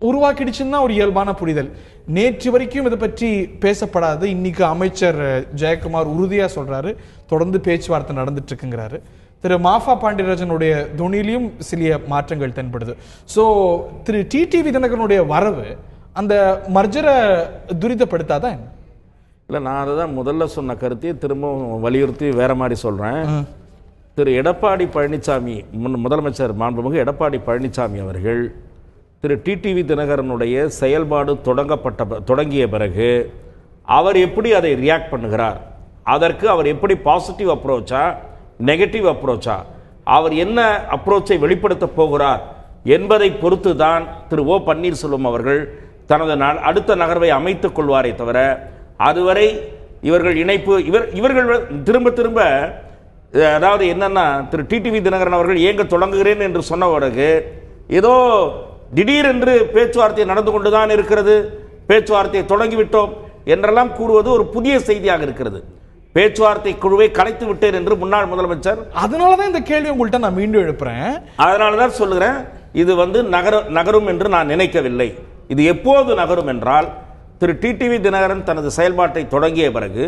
உருவாக்கிடுச்சுன்னா ஒரு இயல்பான புரிதல். நேற்று வரைக்கும் இதை பற்றி பேசப்படாது. இன்னைக்கு அமைச்சர் ஜெயக்குமார் உறுதியா சொல்றாரு, தொடர்ந்து பேச்சுவார்த்தை நடந்துட்டு இருக்குங்கிறாரு. திரு மாஃபா பாண்டியராஜனுடைய துணியிலையும் சில மாற்றங்கள் தென்படுது. ஸோ திரு டிடிவி தினகரனுடைய வரவு அந்த மர்ஜரை துரிதப்படுத்தாதான் என்ன? இல்லை, நான் அதை தான் முதல்ல சொன்ன கருத்தையே திரும்பவும் வலியுறுத்தி வேற மாதிரி சொல்கிறேன். திரு எடப்பாடி பழனிசாமி, முதலமைச்சர் மாண்புமிகு எடப்பாடி பழனிசாமி அவர்கள் திரு டிடிவி தினகரனுடைய செயல்பாடு தொடங்கிய பிறகு அவர் எப்படி அதை ரியாக்ட் பண்ணுகிறார், அதற்கு அவர் எப்படி பாசிட்டிவ் அப்ரோச்சா நெகட்டிவ் அப்ரோச்சா, அவர் என்ன அப்ரோச்சை வெளிப்படுத்த போகிறார் என்பதை பொறுத்து தான் திரு ஓ பன்னீர்செல்வம் அவர்கள் தனது அடுத்த நகர்வை அமைத்துக் கொள்வாரே தவிர, அதுவரை இவர்கள் இணைப்பு இவர்கள் திரும்ப திரும்ப, அதாவது என்னன்னா, திரு டிடிவி தினகரன் அவர்கள் இயங்க தொடங்குகிறேன் என்று சொன்ன பிறகு ஏதோ திடீரென்று பேச்சுவார்த்தை நடந்து கொண்டுதான் இருக்கிறது, பேச்சுவார்த்தையை தொடங்கிவிட்டோம் என்றெல்லாம் கூறுவது ஒரு புதிய செய்தியாக இருக்கிறது. பேச்சுவார்த்தை குழுவை கலைத்து விட்டேன் என்று முன்னாள் முதலமைச்சர். அதனாலதான் இந்த கேள்வி உங்கள்கிட்ட நான் மீண்டும் எழுப்புறேன். அதனாலதான் சொல்லுகிறேன், இது நகரும் என்று நான் நினைக்கவில்லை. இது எப்போது நகரும் என்றால், திரு டிடிவி தினகரன் தனது செயல்பாட்டை தொடங்கிய பிறகு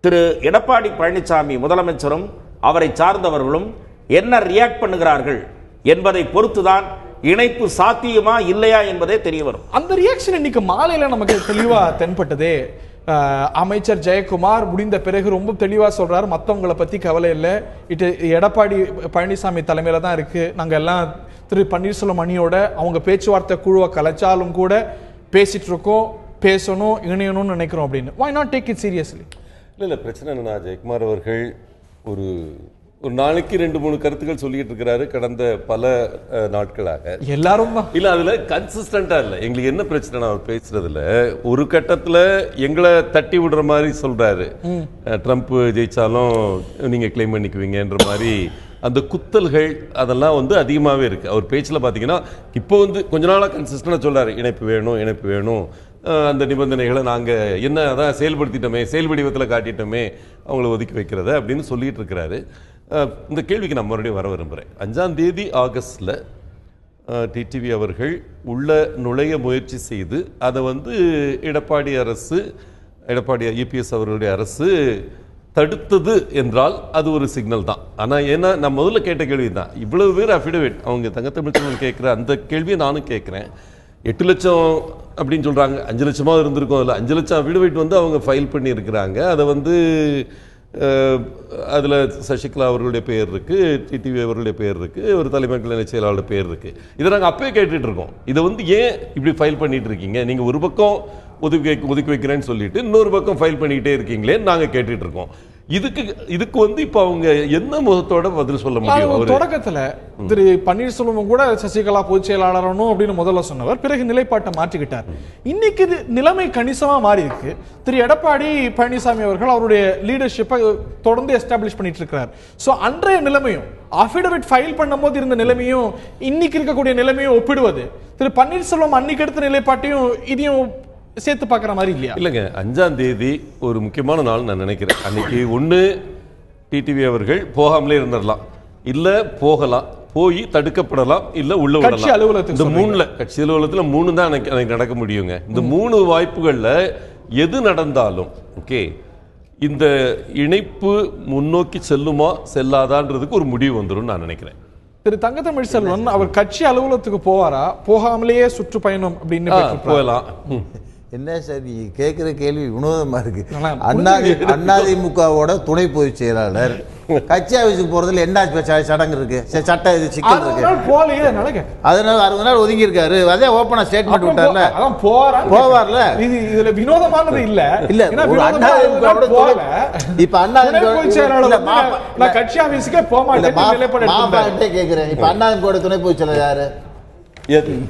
திரு எடப்பாடி பழனிசாமி முதலமைச்சரும் அவரை சார்ந்தவர்களும் என்ன ரியாக்ட் பண்ணுகிறார்கள் என்பதை பொறுத்துதான் இணைப்பு சாத்தியமா இல்லையா என்பதே தெரிய வரும். அந்த ரியாக்ஷன் இன்னைக்கு மாலையில நமக்கு தெளிவா தென்பட்டதே. அமைச்சர் ஜெயக்குமார் முடிந்த பிறகு ரொம்ப தெளிவா சொல்றாரு, மற்றவங்களை பத்தி கவலை இல்லை, எடப்பாடி பழனிசாமி தலைமையில தான் இருக்கு, நாங்க எல்லாம் திரு பன்னீர்செல்வம் அணியோட அவங்க பேச்சுவார்த்தை குழுவை கலைச்சாலும் கூட பேசிட்டு இருக்கோம், பேசணும், இணையணும்னு நினைக்கிறோம் அப்படின்னு. why not take it seriously? இல்லை பிரச்சனை என்னன்னா, ஜெயக்குமார் அவர்கள் ஒரு நாளைக்கு 2-3 கருத்துக்கள் சொல்லிட்டு இருக்கிறாரு கடந்த பல நாட்களாக. எல்லாரும் தான் இல்ல, அதுல கன்சிஸ்டண்டா இல்ல. எங்களுக்கு என்ன பிரச்சனை, அவர் பேசுறதுல ஒரு கட்டத்துல எங்களை தட்டி விடுற மாதிரி சொல்றாரு, ட்ரம்ப் ஜெயிச்சாலும் நீங்க கிளைம் பண்ணிக்குவீங்கன்ற மாதிரி அந்த குத்தல்கள் அதெல்லாம் அதிகமாகவே இருக்கு அவர் பேச்சில். பார்த்தீங்கன்னா இப்போ கொஞ்ச நாளாக கன்சிஸ்டண்டாக சொல்றாரு, இணைப்பு வேணும், இணைப்பு வேணும், அந்த நிபந்தனைகளை நாங்கள் என்ன அதான் செயல்படுத்திட்டோமே, செயல் வடிவத்தில் காட்டிட்டோமே, அவங்கள ஒதுக்கி வைக்கிறத அப்படின்னு சொல்லிட்டு இருக்கிறாரு. இந்த கேள்விக்கு நான் மறுபடியும் வர விரும்புகிறேன். 5ஆம் தேதி ஆகஸ்டில் டிடிவி அவர்கள் உள்ள நுழைய முயற்சி செய்து அதை எடப்பாடி EPS அவர்களுடைய அரசு தடுத்தது என்றால் அது ஒரு சிக்னல் தான். ஆனால் ஏன்னா நான் முதல்ல கேட்ட கேள்வி தான், இவ்வளவு பேர் அஃபிடவிட் அவங்க தங்கத்தமிழ்ச்செல்வன் கேட்குற அந்த கேள்வியை நானும் கேட்குறேன். 8 லட்சம் அப்படின்னு சொல்கிறாங்க, 5 லட்சமாக இருந்திருக்கும். அதில் 5 லட்சம் அஃபிடவிட் அவங்க ஃபைல் பண்ணியிருக்கிறாங்க. அதை அதில் சசிகலா அவர்களுடைய பெயர் இருக்குது, டிடிவி அவர்களுடைய பெயர் இருக்குது, ஒரு தலைமை நிலைய செயலாளர் பெயர் இருக்குது. இதை நாங்கள் அப்பவே கேட்டுட்டு இருக்கோம். இதை ஏன் இப்படி ஃபைல் பண்ணிட்டு இருக்கீங்க, நீங்கள் ஒரு பக்கம் ஒதுக்கி வைக்கிறேன்னு சொல்லிட்டு இன்னொரு பக்கம் ஃபைல் பண்ணிக்கிட்டே இருக்கீங்களேன்னு நாங்கள் கேட்டுட்டு இருக்கோம். இதுக்கு இப்போ அவங்க என்ன முகத்தோட பதில் சொல்ல முடியும்? தொடக்கத்துல திரு பன்னீர்செல்வம் கூட சசிகலா பொதுச் செயலாளரணும் அப்படின்னு முதல்ல சொன்னவர், பிறகு நிலைப்பாட்டை மாற்றிக்கிட்டார். இன்னைக்கு நிலைமை கணிசமா மாறி இருக்கு. திரு எடப்பாடி பழனிசாமி அவர்கள் அவருடைய லீடர்ஷிப்பை தொடர்ந்து எஸ்டாப்ளிஷ் பண்ணிட்டு இருக்கிறார். சோ அன்றைய நிலைமையும் அஃபிடவிட் ஃபைல் பண்ணும் போது இருந்த நிலைமையும் இன்னைக்கு இருக்கக்கூடிய நிலைமையும் ஒப்பிடுவது, திரு பன்னீர்செல்வம் அன்னைக்கு எடுத்த நிலைப்பாட்டையும் இதையும் சேர்த்து பார்க்குற மாதிரி இல்லையா? இல்லைங்க, 5ஆம் தேதி ஒரு முக்கியமான நாள் நான் நினைக்கிறேன். அன்னைக்கு ஒன்று டிடிவி அவர்கள் போகாமலே இருந்துடலாம், இல்லை போகலாம், போய் தடுக்கப்படலாம், இல்லை உள்ள விடலாம். இந்த 3ல் கட்சி அலுவலகத்தில் 3 தான் எனக்கு நடக்க முடியுங்க. இந்த 3 வாய்ப்புகளில் எது நடந்தாலும் ஓகே, இந்த இணைப்பு முன்னோக்கி செல்லுமா செல்லாதான்றதுக்கு ஒரு முடிவு வந்துடும் நான் நினைக்கிறேன். திரு தங்கத்தமிழ்ச்செல்வன் அவர் கட்சி அலுவலகத்துக்கு போவாரா, போகாமலேயே சுற்றுப்பயணம் அப்படின்னு போகலாம்? என்ன சார் நீ கேட்குற கேள்வி வினோதமா இருக்கு. அதிமுகவோட துணை பொதுச் செயலாளர் கட்சி ஆஃபீஸுக்கு போறதுல என்ன சடங்கு இருக்கு, சட்ட சிக்கல் இருக்கு, அதனால 60 நாள் ஒதுங்கி இருக்காரு. அதே ஓப்பனா ஸ்டேட்மெண்ட் விட்டார்ல, போவார்ல. இதுல வினோதமானது இல்ல. இப்ப கட்சி ஆஃபீஸுக்கே போக மாட்டேன் கேக்குறேன். இப்ப அதிமுக துணை பொதுச் செயலாளர் யாரு?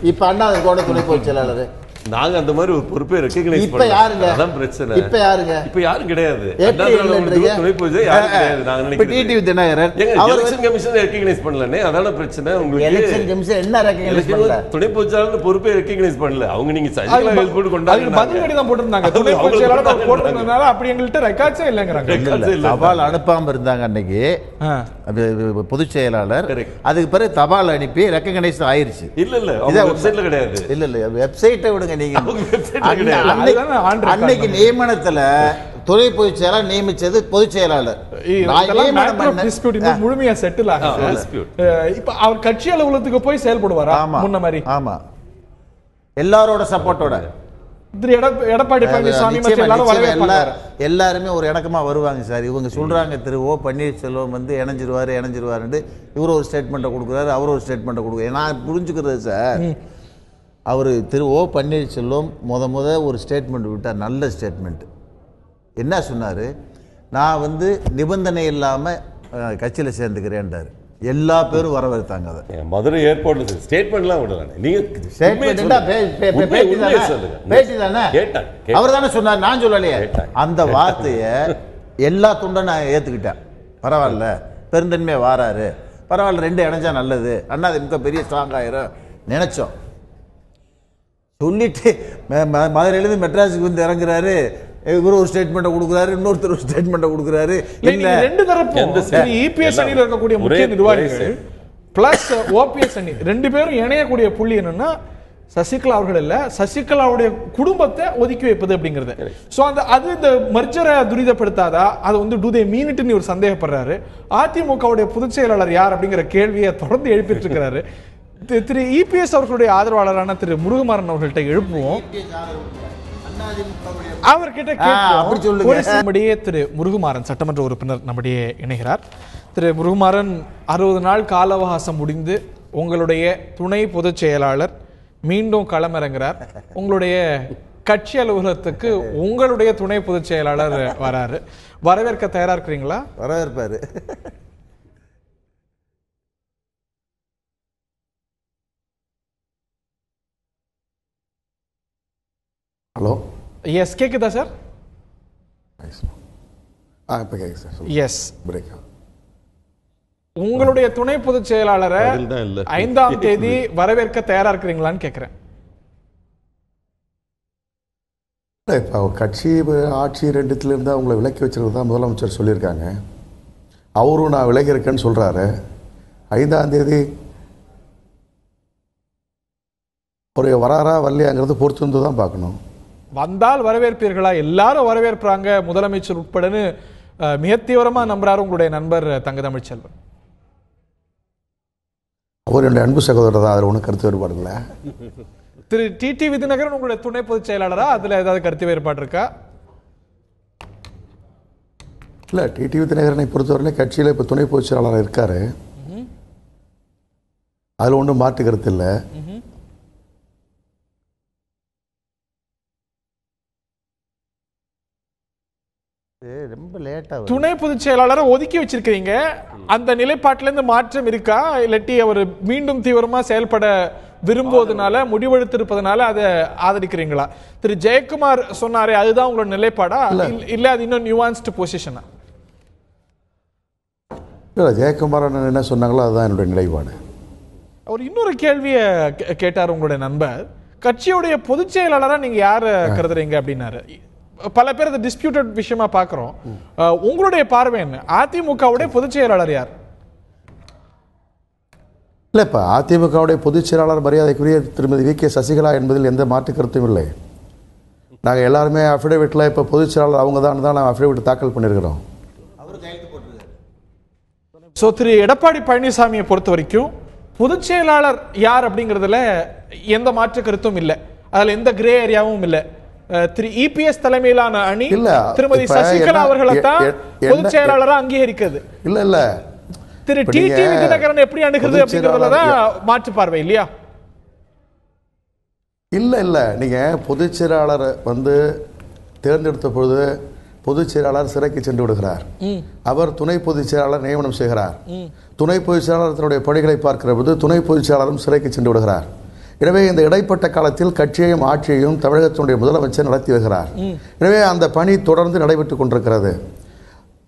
இப்ப அண்ணாதிமுக துணை பொதுச் செயலாளர் நாங்க அந்த மாதிரி ஒரு பொறுப்பை ரெகக்னைஸ் இப்ப யாருங்க? அதான் பிரச்சனை. இப்ப யாருங்க? இப்ப யாரும் கிடையாது. துணை பொதுச் யாரும் கிடையாது. நாங்க நினைக்கிறோம் TTV Dhinakaran election commission recognise பண்ணலனே, அதான பிரச்சனை. உங்களுக்கு எலெக்ஷன் கமிஷன் என்ன ரெகக்னைஸ் பண்ணல? துணை பொதுச் செயலாளர் பொறுப்பை ரெகக்னைஸ் பண்ணல. அவங்க நீங்க சசிகலா ஹெல்ப் போட்டு கொண்டாங்க. பதில் கடிதம் போட்டுருந்தாங்க. துணை பொதுச் செயலாளர் போட்டுருந்தனால அப்படி எங்கள்கிட்ட ரெக்கார்ட்ஸே இல்லைங்கிறாங்க. தபால் அனுப்பாம இருந்தாங்க அன்னைக்கு பொதுச் செயலாளர். அதுக்கு பிறகு தபால் அனுப்பி ரெகக்னைஸ் ஆயிருச்சு. இல்ல வெப்சைட்ல கிடையாது. இல்ல வெப்சைட்டை விடுங்க நீங்க. அன்னைக்கு நியமனத்துல துணை பொதுச் செயலாளர் நியமிச்சது பொதுச் செயலாளர். முழுமையா செட்டில் ஆகும். இப்ப அவர் கட்சி அலுவலகத்துக்கு போய் செயல்படுவாரா முன்ன மாதிரி? ஆமா, எல்லாரோட சப்போர்ட்டோட. எடப்பாடி பழனிசாமி எல்லாருமே ஒரு இடக்கமா வருவாங்க சார். இவங்க சொல்றாங்க திரு ஓ பன்னீர்செல்வம் வந்து இணைஞ்சிருவாரு இவரு ஒரு ஸ்டேட்மெண்ட்டை கொடுக்குறாரு, அவரு ஒரு ஸ்டேட்மெண்ட்டை கொடுக்குறாரு. நான் புரிஞ்சுக்கிறது சார், அவர் திரு ஓ பன்னீர்செல்வம் முத ஒரு ஸ்டேட்மெண்ட் விட்டார், நல்ல ஸ்டேட்மெண்ட். என்ன சொன்னார்? நான் வந்து நிபந்தனை இல்லாமல் கட்சியில் சேர்ந்துக்கிறேன்டார். எல்லா பேரும் வரவேற்றாங்க. அதை மதுரை ஏர்போர்ட்ல ஸ்டேட்மெண்ட்லாம் விடல. நீங்க பேட்டி தானே, அவர் தானே சொன்னார், நான் சொல்லலையே. அந்த வார்த்தையை எல்லா துண்டும் நான் ஏற்றுக்கிட்டேன். பரவாயில்ல, பெருந்தன்மையாக வாராரு, பரவாயில்ல, 2 இணைஞ்சா நல்லது, அண்ணாதிமுக பெரிய ஸ்ட்ராங் ஆயிரும் நினைச்சோம். சொல்லிட்டு மதுரையிலேருந்து மெட்ராஸுக்கு வந்து இறங்குறாரு. இவரு ஒரு ஸ்டேட்மெண்ட்டை கொடுக்குறாரு, இன்னொருத்தர் ஒரு ஸ்டேட்மெண்ட்டை கொடுக்குறாரு. ரெண்டு தரப்பும் இபிஎஸ் அணியில் இருக்கக்கூடிய முக்கிய நிர்வாகிகள் பிளஸ் ஓபிஎஸ் அணி 2 பேரும் இணையக்கூடிய புள்ளி என்னன்னா சசிகலா அவர்கள் இல்ல, சசிகலாவுடைய குடும்பத்தை ஒதுக்கி வைப்பது அப்படிங்கிறது. சோ அது இந்த மர்ஜரை துரிதப்படுத்தாதா? அதை வந்து டூ தே மீன் இட்னு ஒரு சந்தேகப்படுறாரு. அதிமுகவுடைய பொதுச் செயலாளர் யார் அப்படிங்கிற கேள்வியை தொடர்ந்து எழுப்பிட்டு இருக்கிறாரு. திரு இபிஎஸ் அவர்களுடைய ஆதரவாளரான திரு முருகமாறன் அவர்கள்ட்ட எழுப்புவோம். அவர்கிட்ட கேட்போம். திரு முருகமாறன் சட்டமன்ற உறுப்பினர் நம்முடைய இணைகிறார். திரு முருகமாறன், 60 நாள் கால அவகாசம் முடிந்து உங்களுடைய துணை பொதுச் செயலாளர் மீண்டும் களமிறங்குறார். உங்களுடைய கட்சி அலுவலகத்துக்கு உங்களுடைய துணை பொதுச் செயலாளர் வராரு. வரவேற்க தயாரா இருக்கிறீங்களா? வரவேற்பாரு. ஹலோ, எஸ், கேக்குதா சார்? இப்போ கேட்குது சார். எஸ், உங்களுடைய துணை பொதுச் செயலாளரை 5ஆம் தேதி வரவேற்க தயாரா இருக்கிறீங்களான்னு கேட்கிறேன். இப்போ கட்சி ஆட்சி 2த்துல இருந்தால் அவங்களை விலக்கி வச்சிருக்கிறது தான் முதலமைச்சர் சொல்லியிருக்காங்க. அவரும் நான் விலகி இருக்கேன்னு சொல்கிறாரு. 5ஆம் தேதி ஒரு வராரா வரலையாங்கிறது பொறுத்து வந்து தான் பார்க்கணும். வந்தால் வரவேற்பீர்களா? எல்லாரும் வரவேற்பாங்க முதலமைச்சர் உட்படன்னு மிக தீவிரமா நம்புறாரு உங்களுடைய நண்பர் தங்க தமிழ்ச்செல்வன். அவர் என்னுடைய அன்பு சகோதரர் தான், அதில் ஒன்றும் கருத்து வேறுபாடு இல்லை. திரு டிடிவி தினகரன் உங்களுடைய துணை பொதுச் செயலாளரா? அதுல ஏதாவது கருத்து வேறுபாடு இருக்கா? இல்லை, டிடிவி தினகரனை பொறுத்தவரையிலே கட்சியில் இப்போ துணை பொதுச் செயலாளர் இருக்காரு, அதில் ஒன்றும் மாற்று கருத்து இல்லை. ரொம்ப லேட்டா துணை பொதுச் செயலாளரை ஒதுக்கி வச்சிருக்கீங்க. அந்த நிலைப்பாட்டில இருந்து மாற்றம் இருக்கா? இல்லாட்டி அவர் மீண்டும் தீவிரமா செயல்பட விரும்புவதனால, முடிவெடுத்திருப்பதனால அதை ஆதரிக்கிறீங்களா? திரு ஜெயக்குமார் சொன்னாரே, அதுதான் உங்களோட நிலைப்பாடா? இல்ல அது இன்னும் நியூவான்ஸ்டு பொசிஷனா? இல்லை, ஜெயக்குமார் என்ன சொன்னாங்களோ அதுதான் என்னுடைய நிலைப்பாடு. அவர் இன்னொரு கேள்வியை கேட்டார் உங்களுடைய நண்பர். கட்சியுடைய பொதுச் செயலாளரா நீங்க யார கருதுறீங்க அப்படின்னாரு. பல பேர் அதை டிஸ்பியூட்டட் விஷயமா பார்க்கிறோம். உங்களுடைய பார்வை என்ன? அதிமுகவுடைய பொதுச் செயலாளர் யார்? இல்லை, இப்போ அதிமுகவுடைய பொதுச் செயலாளர் மரியாதைக்குரிய திருமதி வி.கே. சசிகலா என்பதில் எந்த மாற்று கருத்தும் இல்லை. நாங்கள் எல்லாருமே அஃபிடேவிட்டில் இப்போ பொதுச் செயலாளர் அவங்க தான் நாங்கள் அஃபிடேவிட் தாக்கல் பண்ணியிருக்கிறோம். ஸோ திரு எடப்பாடி பழனிசாமியை பொறுத்த வரைக்கும் பொதுச் செயலாளர் யார் அப்படிங்கிறதுல எந்த மாற்று கருத்தும் இல்லை, அதில் எந்த கிரே ஏரியாவும் இல்லை. திரு இபிஎஸ் தலைமையிலான அணி திருமதி சசிகலா அவர்களை தான் பொதுச் செயலாளரா அங்கீகரிக்கிறது. இல்ல திரு டிடிவி தினகரன் எப்படி அணுகிறது அப்படிங்கறதுலதான் மாற்று பார்வை இல்லையா? இல்ல நீங்க பொதுச் செயலாளர் வந்து தேர்ந்தெடுத்த பொழுது பொதுச் செயலாளர் சிறைக்கு சென்று விடுகிறார். அவர் துணை பொதுச் செயலாளர் நியமனம் செய்கிறார். துணை பொதுச் செயலாளர் தன்னுடைய பணிகளை பார்க்கிற போது துணை பொதுச் செயலாளரும் சிறைக்கு சென்று விடுகிறார். எனவே இந்த இடைப்பட்ட காலத்தில் கட்சியையும் ஆட்சியையும் தமிழகத்தினுடைய முதலமைச்சர் நடத்தி வருகிறார். எனவே அந்த பணி தொடர்ந்து நடைபெற்றுக் கொண்டிருக்கிறது.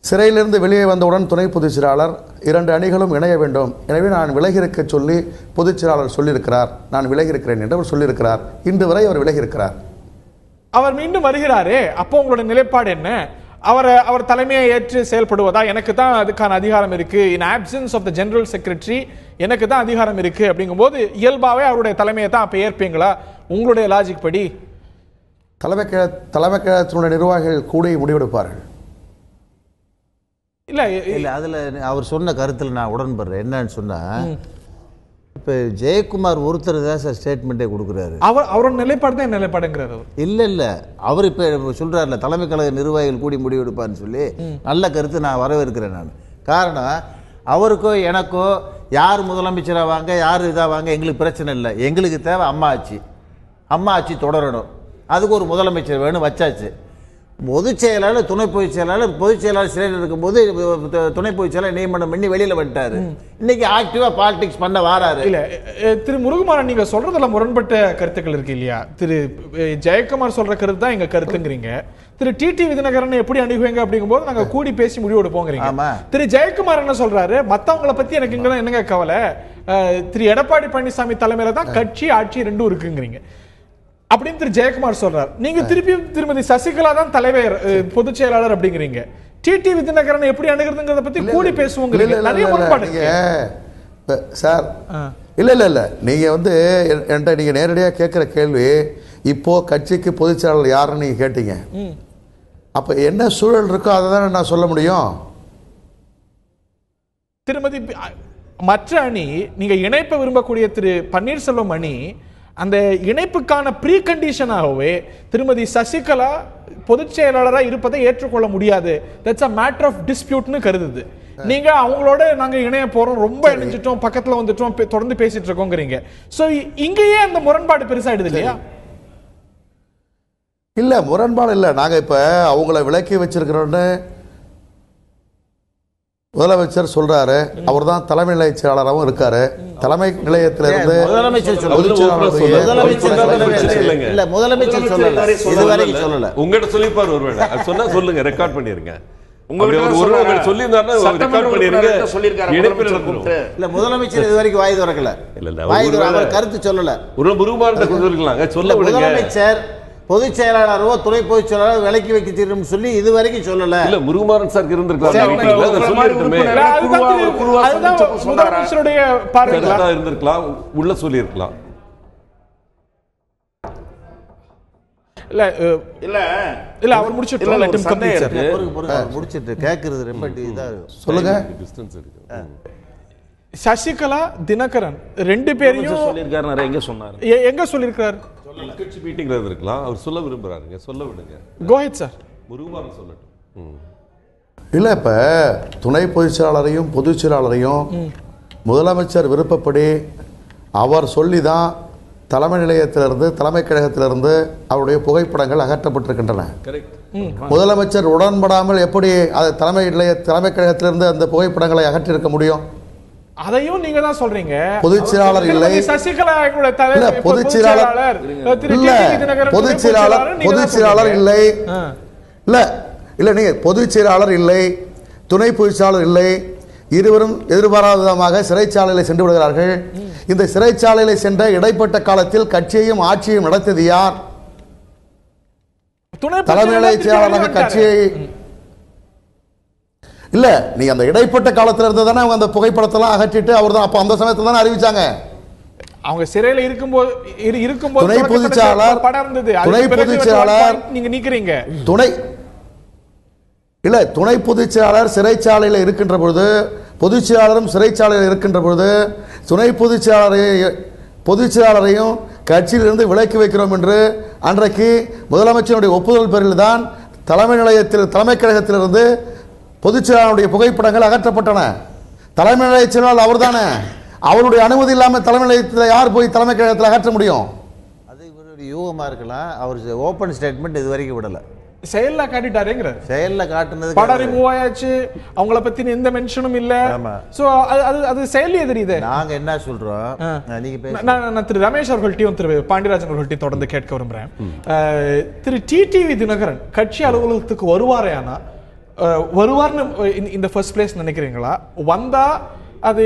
சிறையிலிருந்து வெளியே வந்தவுடன் துணை பொதுச் செயலாளர் 2 அணிகளும் இணைய வேண்டும். எனவே நான் விலகியிருக்க சொல்லி பொதுச் செயலாளர் சொல்லியிருக்கிறார். நான் விலகியிருக்கிறேன் என்று அவர் சொல்லியிருக்கிறார். இன்று வரை அவர் விலகியிருக்கிறார். அவர் மீண்டும் வருகிறாரே, அப்போ உங்களுடைய நிலைப்பாடு என்ன? அவர் தலைமையை ஏற்று செயல்படுவதா? எனக்கு தான் அதுக்கான அதிகாரம் இருக்கு, in absence of the general secretary எனக்கு தான் அதிகாரம் இருக்கு அப்படிங்கும்போது இயல்பாவே அவருடைய தலைமையை தான் அப்ப ஏற்பீங்களா? உங்களுடைய லாஜிக் படி தலைமை கழகத்தினுடைய நிர்வாகிகள் கூட முடிவெடுப்பார்கள். இல்லை அதில் அவர் சொன்ன கருத்தில் நான் உடன்படுறேன். என்னன்னு சொன்னால், இப்போ ஜெயக்குமார் ஒருத்தர் தான் சார் ஸ்டேட்மெண்ட்டே கொடுக்குறாரு. அவரோட நிலைப்பாடு தான் நிலைப்பாடுங்கிறார். இல்லை அவர் இப்போ சொல்கிறார்ல தலைமை கழக நிர்வாகிகள் கூடி முடிவெடுப்பார்னு சொல்லி, நல்ல கருத்து நான் வரவேற்கிறேன். நான் காரணம், அவருக்கோ எனக்கோ யார் முதலமைச்சராக வாங்க யார் இதாக வாங்க எங்களுக்கு பிரச்சனை இல்லை. எங்களுக்கு தேவை அம்மா ஆட்சி தொடரணும். அதுக்கு ஒரு முதலமைச்சர் வேணும், வச்சாச்சு. பொதுச் செயலாளர் துணை பொதுச் செயலாளர் சிறையில் இருக்கும்போது துணை பொதுச் செயலாளர் நியமனம் பண்ணி வெளியில் வந்துட்டாரு. இன்னைக்கு ஆக்டிவா பாலிடிக்ஸ் பண்ண வாராரு. இல்ல திரு முருகுமாரன், நீங்க சொல்றதுல முரண்பட்ட கருத்துக்கள் இருக்கு இல்லையா? திரு ஜெயக்குமார் சொல்ற கருத்து தான் எங்க கருத்துங்கிறீங்க. திரு டிடி விதிநகரன் எப்படி அணுகுவீங்க அப்படிங்கும்போது நாங்க கூடி பேசி முடிவு எடுப்போங்கிறீங்க. திரு ஜெயக்குமார் என்ன சொல்றாரு, மத்தவங்களை பத்தி எனக்கு இங்க என்னங்க கவலை, திரு எடப்பாடி பழனிசாமி தலைமையில தான் கட்சி ஆட்சி ரெண்டும் இருக்குங்கிறீங்க அப்படின்னு திரு ஜெயக்குமார் சொல்றார். நீங்க திருப்பி திருமதி சசிகலா தான் தலைவர் பொதுச் செயலாளர் அப்படிங்கிறீங்க. டிடி விதிநகரன் எப்படி அணுகிறதுங்கிறத பத்தி கூடி பேசுவோங்க. நிறைய முரண்பாடு சார். இல்ல நீங்க என்கிட்ட நீங்க நேரடியா கேட்கிற கேள்வி, இப்போ கட்சிக்கு பொதுச் செயலாளர் யாருன்னு நீங்க கேட்டீங்க. அப்ப என்ன சூழல் இருக்கோ அதை தானே நான் சொல்ல முடியும். திருமதி மற்ற அணி, நீங்க இணைப்ப விரும்பக்கூடிய திரு பன்னீர்செல்வம் அணி அந்த இணைப்புக்கான ப்ரீ கண்டிஷனாகவே திருமதி சசிகலா பொதுச் செயலாளராக இருப்பதை ஏற்றுக்கொள்ள முடியாது, தட்ஸ் அ மேட்டர் ஆஃப் டிஸ்பியூட்னு கருதுது. நீங்க அவங்களோட நாங்க இணைய போறோம், ரொம்ப இணைஞ்சிட்டோம், பக்கத்துல வந்துட்டோம், தொடர்ந்து பேசிட்டு இருக்கோங்கிறீங்க. சோ இங்கேயே அந்த முரண்பாடு பெருசாயிடுது இல்லையா? இல்ல முரண்பாடு இல்ல. நாங்க இப்ப அவங்கள விலக்கி வச்சிருக்கிறோன்னு முதலமைச்சர் சொல்றாரு. அவர் தான் தலைமை நிலைய செயலாளராகவும் இருக்காரு. தலைமை நிலையத்திலிருந்து முதலமைச்சர் சொல்லல. உங்ககிட்ட சொல்லிப்பாரு ஒருவேளை சொன்னா சொல்லுங்க, ரெக்கார்ட் பண்ணிருங்க. முதலமைச்சர் இது வரைக்கும் வாய் திறக்கல. கருத்து சொல்லல. முதலமைச்சர் பொதுச் செயலாளரோ துணை பொதுச் செயலாளர் விலக்கி வைக்க சொல்லி இது வரைக்கும் சொல்லல. இல்ல முருகுமாரன் சார் இருந்திருக்கலாம், உள்ள சொல்லி இருக்கலாம். அவர் முடிச்சிட்டு கேக்குறது ரொம்ப இதா சொல்லுங்க. சசிகலா தினகரன் 2 பேரையும் சொல்லிருக்காரு. எங்க சொன்னாரு, எங்க சொல்லிருக்காரு? கட்சி மீட்டிங்ல இருக்கலாம். அவர் சொல்ல விரும்புறாருங்க, சொல்ல விடுங்க. கோஹித் சார். முருகுமாரன் சொல்லட்டும். இல்ல இப்ப துணை பொதுச் செயலாளரையும் பொதுச் செயலாளரையும் முதலமைச்சர் விருப்பப்படி அவர் சொல்லிதான் தலைமை நிலையத்திலிருந்து தலைமை கழகத்திலிருந்து அவருடைய புகைப்படங்கள் அகற்றப்பட்டிருக்கின்றன. முதலமைச்சர் உடன்படாமல் எப்படி தலைமை கழகத்திலிருந்து அந்த புகைப்படங்களை அகற்றியிருக்க முடியும்? அதையும் நீங்க தான் சொல்றீங்க. பொதுச் செயலாளர் இல்லை, சசிகலா பொதுச் செயலாளர் இல்லை, இல்ல நீங்க பொதுச் செயலாளர் இல்லை, துணை பொதுச் செயலாளர் இல்லை, இருவரும் எதிர்பாராத விதமாக சிறைச்சாலையில் சென்று விடுகிறார்கள். இந்த சிறைச்சாலையில் சென்ற இடைப்பட்ட காலத்தில் கட்சியையும் ஆட்சியையும் நடத்தியது யார்? தலைமை நிலைய செயலாளராக கட்சியை இல்ல, நீ அந்த இடைப்பட்ட காலத்துல இருந்து தானே அவங்க அந்த புகைப்படத்தெல்லாம் அகற்றிட்டு அவர் தான் அப்ப அந்த சமயத்துல தானே அறிவிச்சாங்க. அவங்க சிறையில இருக்கும்போது துணை பொதுச் செயலாளர் நீங்க நீக்கிறீங்க. துணை பொதுச் செயலாளர் சிறைச்சாலையில் இருக்கின்ற பொழுது, பொதுச் செயலாளரும் சிறைச்சாலையில் இருக்கின்ற பொழுது துணை பொதுச் செயலாளரையும் கட்சியிலிருந்து விலக்கி வைக்கிறோம் என்று அன்றைக்கு முதலமைச்சருடைய ஒப்புதல் பேரில் தான் தலைமை கழகத்திலிருந்து பொதுச் செயலாளருடைய புகைப்படங்கள் அகற்றப்பட்டன. தலைமை நிலைய செயலாளர் அவர் தானே. அவருடைய அனுமதி இல்லாமல் தலைமை நிலையத்தில் யார் போய் தலைமை கழகத்தில் அகற்ற முடியும்? அது இவருடைய யூகமா இருக்கலாம். அவர் ஓபன் ஸ்டேட்மெண்ட் இது வரைக்கும் விடல. செயல்ல காட்டிட்டாருங்கிற செயல்ல காட்டுனது படம் ரிமூவ் ஆயாச்சு, அவங்கள பத்தி எந்த மென்ஷனும் இல்ல. சோ அது செயல்லே தெரியுது. நாங்க என்ன சொல்றோம், நீங்க நான் திரு ரமேஷ் அவர்கள்ட்டையும் திரு பாண்டியராஜன் அவர்கள்ட்டையும் தொடர்ந்து கேட்க விரும்புறேன். திரு டிடிவி தினகரன் கட்சி அலுவலகத்துக்கு வருவாரேனா, வருவார்னு இந்த ஃபர்ஸ்ட் பிளேஸ் நினைக்கிறீங்களா? வந்தா அது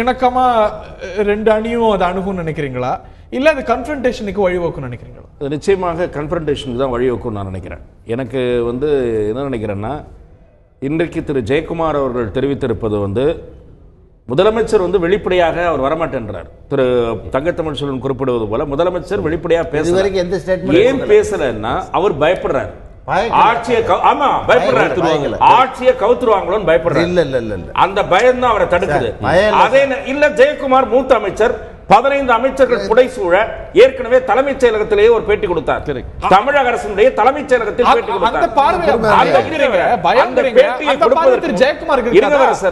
இணக்கமா ரெண்டு அணியும் அதை அணுகும் நினைக்கிறீங்களா, இல்ல அது கன்ஃபரன்டேஷனுக்கு வழிவகுக்கும் நினைக்கிறீங்களா? நிச்சயமாக கன்ஃபரன்டேஷனுக்கு தான் வழிவகுக்கும் நான் நினைக்கிறேன். எனக்கு என்ன நினைக்கிறேன்னா, இன்றைக்கு திரு ஜெயக்குமார் அவர்கள் தெரிவித்திருப்பது முதலமைச்சர் வெளிப்படையாக அவர் வரமாட்டேன்றார். திரு தங்கத்தமிழ் செல்வன் குறிப்பிடுவது போல முதலமைச்சர் வெளிப்படையாக பேச ஏன் பேசலன்னா அவர் பயப்படுறார். ஆட்சியை கவுத்துருவாங்களோன்னு பயப்படுறாரு. அந்த பயம் தான் அவரை தடுக்குது. அதே இல்ல ஜெயக்குமார் மூத்த அமைச்சர் 15 அமைச்சர்கள் புடைசூழ ஏற்கனவே தலைமைச் செயலகத்திலேயே ஒரு பேட்டி கொடுத்தார். தமிழக அரசுடைய தலைமைச் செயலகத்தில் பேட்டி கொடுத்தார்.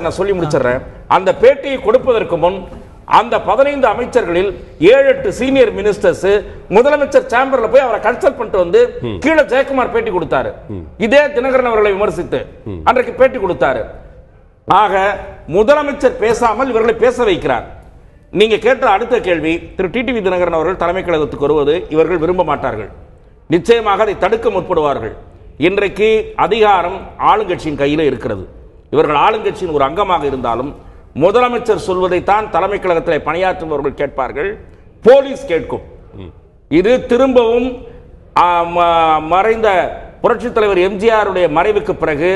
நான் சொல்லி முடிச்சிடறேன். அந்த பேட்டியை கொடுப்பதற்கு முன் அந்த 15 அமைச்சர்களில் 7-8 சீனியர் மினிஸ்டர்ஸ் முதலமைச்சர் சேம்பர்ல போய் அவரை கன்சல்ட் பண்ணிட்டு கீழே ஜெயக்குமார் பேட்டி கொடுத்தாரு. இதே தினகரன் அவர்களை விமர்சித்து அன்றைக்கு பேட்டி கொடுத்தாரு. ஆக முதலமைச்சர் பேசாமல் இவர்களை பேச வைக்கிறார். நீங்க கேட்ட அடுத்த கேள்வி, திரு டிடிவி தினகரன் அவர்கள் தலைமை கழகத்துக்கு வருவது இவர்கள் விரும்ப மாட்டார்கள். நிச்சயமாக அதை தடுக்க முற்படுவார்கள். இன்றைக்கு அதிகாரம் ஆளுங்கட்சியின் கையில் இருக்கிறது. இவர்கள் ஆளுங்கட்சியின் ஒரு அங்கமாக இருந்தாலும் முதலமைச்சர் சொல்வதைத்தான் தலைமை கழகத்தில் பணியாற்றுபவர்கள் கேட்பார்கள், போலீஸ் கேட்கும். இது திரும்பவும் மறைந்த புரட்சித் தலைவர் எம்ஜிஆருடைய மறைவுக்கு பிறகு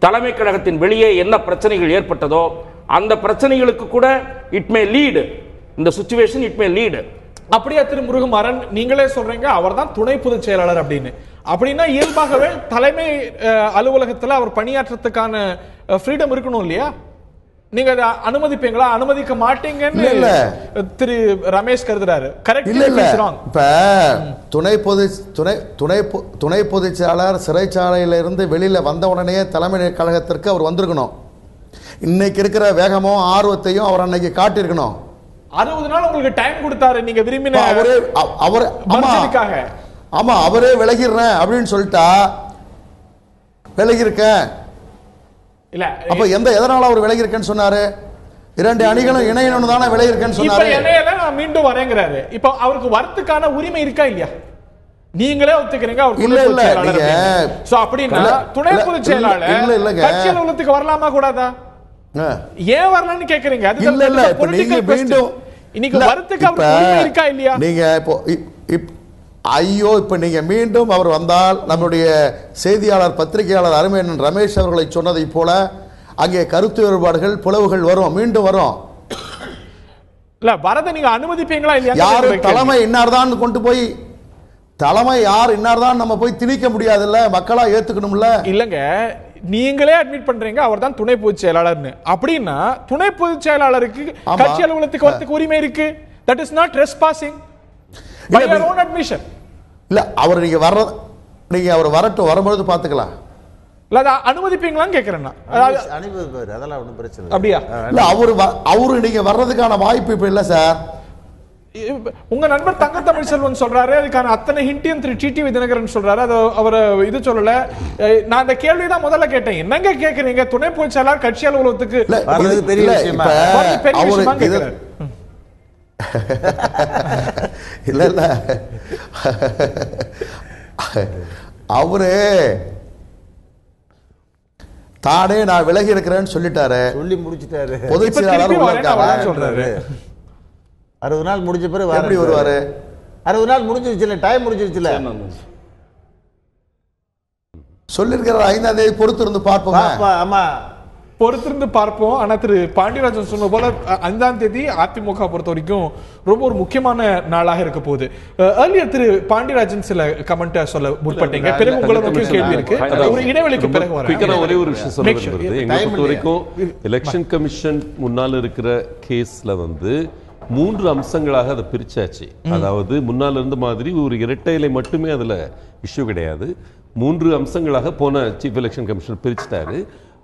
தலைமை கழகத்தின் வெளியே என்ன பிரச்சனைகள் ஏற்பட்டதோ அந்த பிரச்சனைகளுக்கு கூட இட் மே லீடு, இந்த சிச்சுவேஷன் இட் மே லீடு. அப்படியே திரு முருகமாறன் நீங்களே சொல்றீங்க அவர் தான் துணை பொதுச் செயலாளர் அப்படின்னு. அப்படின்னா இயல்பாகவே தலைமை அலுவலகத்தில் அவர் பணியாற்றத்துக்கான ஃப்ரீடம் இருக்கணும் இல்லையா? நீங்க அதை அனுமதிப்பீங்களா? அனுமதிக்க மாட்டீங்கன்னு திரு ரமேஷ் கருதுறாரு. கரெக்ட் இல்ல? இப்ப துணை பொதுச் செயலாளர் சிறைச்சாலையில இருந்து வெளியில வந்த உடனே தலைமை கழகத்திற்கு அவர் வந்திருக்கணும். இன்னைக்கு இருக்கிற வேகமும் ஆர்வத்தையும் அவர் அன்னைக்கு காட்டியிருக்கணும். 60 நாள் உங்களுக்கு டைம் கொடுத்தாரு, நீங்க விரும்பின ஆமா அவரே விலகிடுறேன் அப்படின்னு சொல்லிட்டா விலகிருக்கேன் இல்ல. அப்ப எதனால அவர் விலகிருக்கேன்னு சொன்னாரு? 2 அணிகளும் இணையணும் தானே விலகிருக்கேன்னு சொன்னாரு. நான் மீண்டும் வரேங்கிறாரு. இப்ப அவருக்கு வரத்துக்கான உரிமை இருக்கா இல்லையா? நீங்களே ஒத்துக்கிறீங்க அவர் இல்ல இல்ல நீங்க சோ அப்படினா துணை பொதுச் செயலாளர் கட்சி அலுவலகத்துக்கு வரலாமா கூடாதா? ஏன் வரலன்னு கேக்குறீங்க. அது இல்ல இல்ல இப்ப நீங்க மீண்டும் இன்னைக்கு வரதுக்கு அவருக்கு உரிமை இருக்கா இல்லையா? நீங்க இப்ப நீங்க மீண்டும் அவர் வந்தால் நம்முடைய செய்தியாளர் பத்திரிகையாளர் அருமையன் ரமேஷ் அவர்களை சொன்னதை போல அங்கே கருத்து வேறுபாடுகள் பிளவுகள் வரும், மீண்டும் வரும். இல்ல வரத நீங்க அனுமதிப்பீங்களா இல்லையா? யாரு தலைமை இன்னார்தான் கொண்டு போய் தலைமை யார் இன்னார்தான் நம்ம போய் திணிக்க முடியாதுல்ல, மக்களா ஏத்துக்கணும்ல. இல்லங்க நீங்களே அட்மிட் பண்றீங்க அவர் தான் துணை பொதுச் செயலாளர்னு. அப்படின்னா துணை பொதுச் செயலாளருக்கு கட்சி அலுவலகத்துக்கு வரதுக்கு உரிமை இருக்கு. That is not trespassing by your own admission. இல்ல அவர் நீங்க அவர் வரட்டும், வரும்போது பாத்துக்கலாம். இல்ல அத அனுமதிப்பீங்களான்னு கேக்குறேன்னா அனுமதிப்பாரு, அதெல்லாம் ஒன்றும் பிரச்சனை இல்லை. அப்படியா? இல்ல அவரு நீங்க வர்றதுக்கான வாய்ப்பு இப்ப இல்ல சார். உங்க நண்பர் தங்கத்தமிழ் செல்வன் சொல்றாரு அதுக்கான அத்தனை ஹிண்டையும் திரு டிடிவி தினகரன் சொல்றாரு. அது அவர் இது சொல்லல. நான் அந்த கேள்விதான் முதல்ல கேட்டேன், என்னங்க கேக்குறீங்க துணை பொதுச் செயலாளர் கட்சி அலுவலகத்துக்கு பெரிய விஷயமா? இல்ல இல்ல அவரு தானே நான் விலகி இருக்கிறேன்னு சொல்லிட்டாரு, சொல்லி முடிச்சிட்டாரு. பொதுச் செயலாளர் சொல்றாரு 60 நாள் முடிஞ்ச பிறகு எப்படி வருவாரு? 60 நாள் முடிஞ்சிருச்சுல, டைம் முடிஞ்சிருச்சுல சொல்லிருக்கிற 5ஆம் தேதி பொறுத்து இருந்து பார்ப்போம். ஆமா பொறுத்திருந்து பார்ப்போம். ஆனா திரு பாண்டியராஜன் சொன்ன போல 5ஆம் தேதி அதிமுக பொறுத்த வரைக்கும் ரொம்ப ஒரு முக்கியமான நாளாக இருக்க போகுது. ஏர்லியர் திரு பாண்டியராஜன் சில கமெண்ட் சொல்ல முற்பட்டீங்க, பிறகு உங்களை நோக்கி கேள்வி இருக்கு. ஒரு இடைவெளிக்கு பிறகு ஒரே ஒரு விஷயம் சொல்ல விரும்புறது, எங்களை பொறுத்த வரைக்கும் எலெக்ஷன் கமிஷன் முன்னால் இருக்கிற கேஸ்ல 3 அம்சங்களாக அதை பிரிச்சாச்சு. அதாவது முன்னால் இருந்த மாதிரி ஒரு இரட்டை இலை மட்டுமே அதுல இஷ்யூ கிடையாது. 3 அம்சங்களாக போன சீஃப் எலெக்ஷன் கமிஷனர் பிரிச்சுட்டாரு.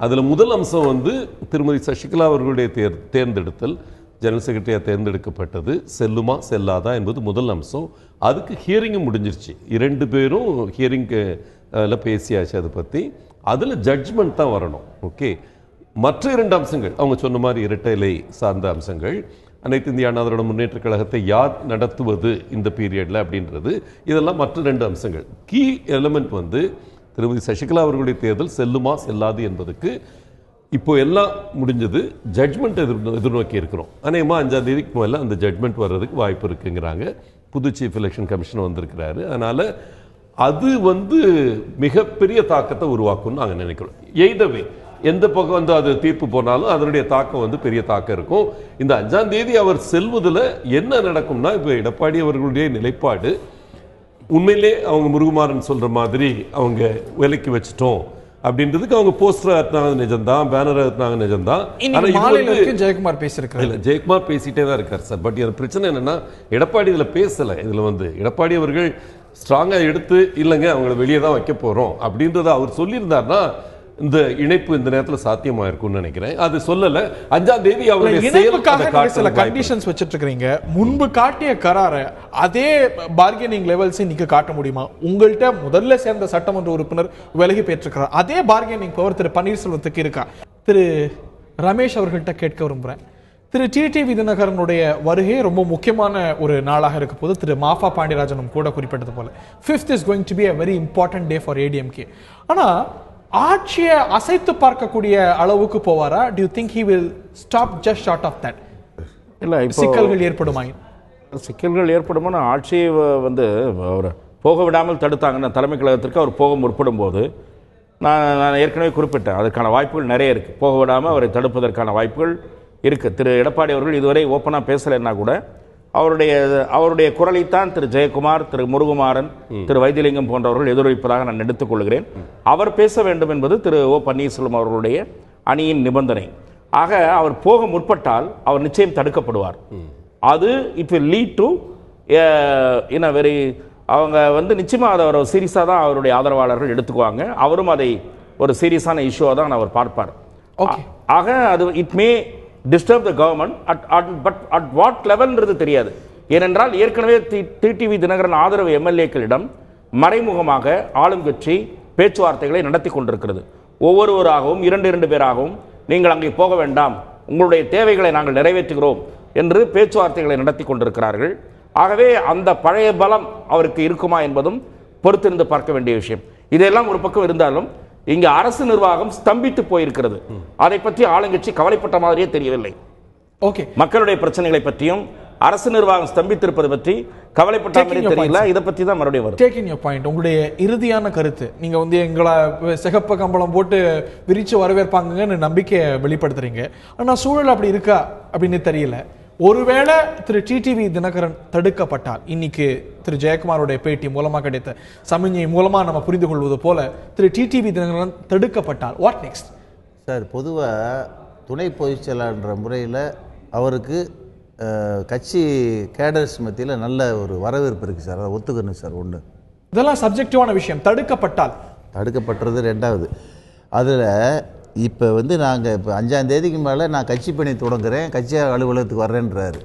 அதுல முதல் அம்சம் திருமதி சசிகலா அவர்களுடைய தேர்ந்தெடுத்தல், ஜெனரல் செக்ரட்டரியா தேர்ந்தெடுக்கப்பட்டது செல்லுமா செல்லாதா என்பது முதல் அம்சம். அதுக்கு ஹியரிங்கும் முடிஞ்சிருச்சு. 2 பேரும் ஹியரிங் அதில் பேசியாச்சு. அதை பற்றி அதில் ஜட்ஜ்மெண்ட் தான் வரணும். ஓகே, மற்ற 2 அம்சங்கள் அவங்க சொன்ன மாதிரி இரட்டைலை சார்ந்த அம்சங்கள், அனைத்து இந்திய அண்ணா திராவிட முன்னேற்ற கழகத்தை யார் நடத்துவது இந்த பீரியடில் அப்படின்றது, இதெல்லாம் மற்ற 2 அம்சங்கள். கீ எலிமெண்ட் வந்து திருமதி சசிகலா அவர்களுடைய தேர்தல் செல்லுமா செல்லாது என்பதுக்கு இப்போ எல்லாம் முடிஞ்சது. ஜட்ஜ்மெண்ட் எதிர்நோக்கி இருக்கிறோம். அநேகமாக 5ஆம் தேதிக்கு மேலே அந்த ஜட்ஜ்மெண்ட் வர்றதுக்கு வாய்ப்பு இருக்குங்கிறாங்க. புது சீஃப் எலெக்ஷன் கமிஷனர் வந்திருக்கிறாரு. அதனால் அது வந்து மிகப்பெரிய தாக்கத்தை உருவாக்கும்னு நாங்கள் நினைக்கிறோம். எய்தவே எந்த பக்கம் வந்து அது தீர்ப்பு போனாலும் அதனுடைய தாக்கம் வந்து பெரிய தாக்கம் இருக்கும். இந்த 5ஆம் தேதி அவர் செல்வதில் என்ன நடக்கும்னா, இப்போ எடப்பாடி அவர்களுடைய நிலைப்பாடு உண்மையிலே அவங்க முருகுமாறன் சொல்ற மாதிரி அவங்க விலைக்கு வச்சுட்டோம் அப்படின்றதுக்கு அவங்க போஸ்டர் ஏற்றினாங்க நிஜம்தான், பேனர் ஏற்றினாங்க நிஜம்தான். ஜெயக்குமார் பேசியிருக்காரு. இல்லை, ஜெயக்குமார் பேசிட்டே தான் இருக்கார் சார். பட் இது பிரச்சனை என்னன்னா, எடப்பாடி இதில் பேசலை. இதில் வந்து எடப்பாடி அவர்கள் ஸ்ட்ராங்காக எடுத்து இல்லைங்க அவங்களை வெளியே தான் வைக்க போகிறோம் அப்படின்றத அவர் சொல்லியிருந்தாருன்னா இந்த இணைப்பு இந்த நேரத்தில் சாத்தியமா இருக்கும்னு நினைக்கிறேன். அது சொல்லல. 5ஆம் தேதி அவருடைய சில கண்டிஷன்ஸ் வச்சிட்டு இருக்கீங்க. முன்பு காட்டிய கராரை அதே பார்கெனிங் லெவல்ஸ் இன்னைக்கு காட்ட முடியுமா? உங்கள்கிட்ட முதல்ல சேர்ந்த சட்டமன்ற உறுப்பினர் விலகி பெற்றிருக்கிறார். அதே பார்கெனிங் பவர் திரு பன்னீர்செல்வத்துக்கு இருக்கா? திரு ரமேஷ் அவர்கள்ட்ட கேட்க விரும்புறேன். திரு டிடிவி தினகரனுடைய வருகை ரொம்ப முக்கியமான ஒரு நாளாக இருக்க போது திரு மாஃபா பாண்டியராஜனும் கூட குறிப்பிட்டது போல 5th is going to be a very important day for ADMK. ஆனா ஆட்சியை அசைத்து பார்க்கக்கூடிய அளவுக்கு போவாரா? Do you think he will stop just short of that? இல்லை, சிக்கல்கள் ஏற்படுமா? சிக்கல்கள் ஏற்படுமா? ஆட்சியை வந்து அவர் போக விடாமல் தடுத்தாங்கன்னா தலைமை கழகத்திற்கு அவர் போக முற்படும் போது நான் ஏற்கனவே குறிப்பிட்டேன், அதுக்கான வாய்ப்புகள் நிறைய இருக்குது. போக விடாமல் அவரை தடுப்பதற்கான வாய்ப்புகள் இருக்குது. திரு எடப்பாடி அவர்கள் இதுவரை ஓப்பனாக பேசலைன்னா கூட அவருடைய குரலைத்தான் திரு ஜெயக்குமார், திரு முருகுமாறன், திரு வைத்திலிங்கம் போன்றவர்கள் எதிரொலிப்பதாக நான் எடுத்துக்கொள்கிறேன். அவர் பேச வேண்டும் என்பது திரு ஓ பன்னீர்செல்வம் அவர்களுடைய அணியின் நிபந்தனை. ஆக அவர் போக முற்பட்டால் அவர் நிச்சயம் தடுக்கப்படுவார். அது it will lead to in a very, அவங்க வந்து நிச்சயமாக அதை ஒரு சீரியஸாக தான் அவருடைய ஆதரவாளர்கள் எடுத்துக்குவாங்க. அவரும் அதை ஒரு சீரியஸான இஷ்யூவாக தான் அவர் பார்ப்பார். ஆக அது it may disturb the government but at what level தெரியாது. ஏனென்றால் ஏற்கனவே டிடிவி தினகரன் ஆதரவு எம்எல்ஏக்களிடம் மறைமுகமாக ஆளும் கட்சி பேச்சுவார்த்தைகளை நடத்தி கொண்டிருக்கிறது. ஒவ்வொருவராகவும் 2 பேராகவும் நீங்கள் அங்கே போக வேண்டாம், உங்களுடைய தேவைகளை நாங்கள் நிறைவேற்றுகிறோம் என்று பேச்சுவார்த்தைகளை நடத்தி கொண்டிருக்கிறார்கள். ஆகவே அந்த பழைய பலம் அவருக்கு இருக்குமா என்பதும் பொறுத்திருந்து பார்க்க வேண்டிய விஷயம். இதெல்லாம் ஒரு பக்கம் இருந்தாலும் இங்கு அரசு நிர்வாகம் ஸ்தம்பித்து போயிருக்கிறது. அதை பற்றி ஆளுங்கட்சி கவலைப்பட்ட மாதிரியே தெரியவில்லை. ஓகே, மக்களுடைய பிரச்சனைகளை பற்றியும் அரசு நிர்வாகம் ஸ்தம்பித்திருப்பது பற்றி கவலைப்பட்ட மாதிரி தெரியல. இதை பற்றி தான் மறுபடியும் வரும். Taking your point. உங்களுடைய இறுதியான கருத்து, நீங்க வந்து எங்களை சிகப்பு கம்பளம் போட்டு விரிச்சு வரவேற்பாங்கன்னு நம்பிக்கை வெளிப்படுத்துறீங்க. ஆனா சூழல் அப்படி இருக்கா அப்படின்னு தெரியல. ஒருவேளை திரு டிடிவி தினகரன் தடுக்கப்பட்டால், இன்னைக்கு திரு ஜெயக்குமாரோடைய பேட்டி மூலமா கிடைத்த சமிஞ்சை மூலமா நம்ம புரிந்து கொள்வது போல திரு டிடிவி தினகரன் தடுக்கப்பட்டால் வாட் நெக்ஸ்ட்? சார், பொதுவாக துணை பொதுச் செயலாளர் முறையில் அவருக்கு கட்சி கேடர்ஸ் மத்தியில் நல்ல ஒரு வரவேற்பு இருக்குது சார். அதை ஒத்துக்கணும் சார். ஒன்று, இதெல்லாம் சப்ஜெக்டிவான விஷயம். தடுக்கப்பட்டது 2வது. அதில் இப்போ வந்து நாங்கள் இப்போ 5ஆம் தேதிக்கு மேலே நான் கட்சி பணி தொடங்குறேன், கட்சி அலுவலகத்துக்கு வர்றேன்றாரு.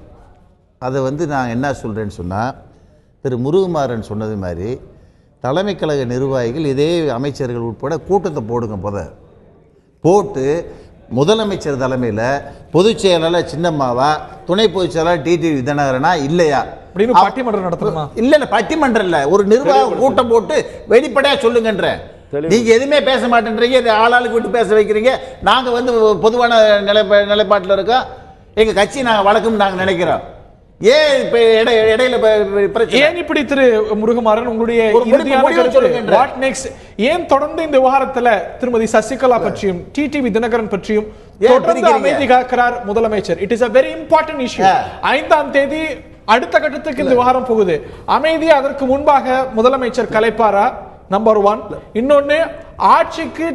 அதை வந்து நான் என்ன சொல்கிறேன்னு சொன்னால், திரு முருகுமாறன் சொன்னது மாதிரி தலைமை கழக நிர்வாகிகள் இதே அமைச்சர்கள் உட்பட கூட்டத்தை போடுங்க. போட்டு முதலமைச்சர் தலைமையில் பொதுச் செயலாளர் சின்னம்மாவா, துணை பொதுச் செயலாளர் டிடிவி தினகரனா இல்லையா அப்படின்னு பட்டிமன்றம் நடத்தணுமா? இல்லை, பட்டிமன்றம் இல்லை, ஒரு நிர்வாக கூட்டம் போட்டு வெளிப்படையாக சொல்லுங்கன்ற. நீங்க எதுவுமே பேச மாட்டேன்றீங்க, ஆளாளுக்கு விட்டு பேச வைக்கிறீங்க. நாங்க வந்து பொதுவான நிலைப்பாட்டில் இருக்கோம், எங்க கட்சி நாங்க வழக்கம் நாங்க நினைக்கிறோம். ஏன் இடையில ஏன் இப்படி திரு முருகுமாறன் உங்களுடைய வாட் நெக்ஸ்ட்? ஏன் தொடர்ந்து இந்த விவகாரத்துல திருமதி சசிகலா பற்றியும் டிடிவி தினகரன் பற்றியும் தொடர்ந்து அமைதி காக்கிறார் முதலமைச்சர்? It is a very important issue. 5ஆம் தேதி அடுத்த கட்டத்துக்கு இந்த விவகாரம் போகுது. அமைதி அதற்கு முன்பாக முதலமைச்சர் கலைப்பாரா? நம்பர் 1. இன்னொன்னு, ஆட்சிக்கு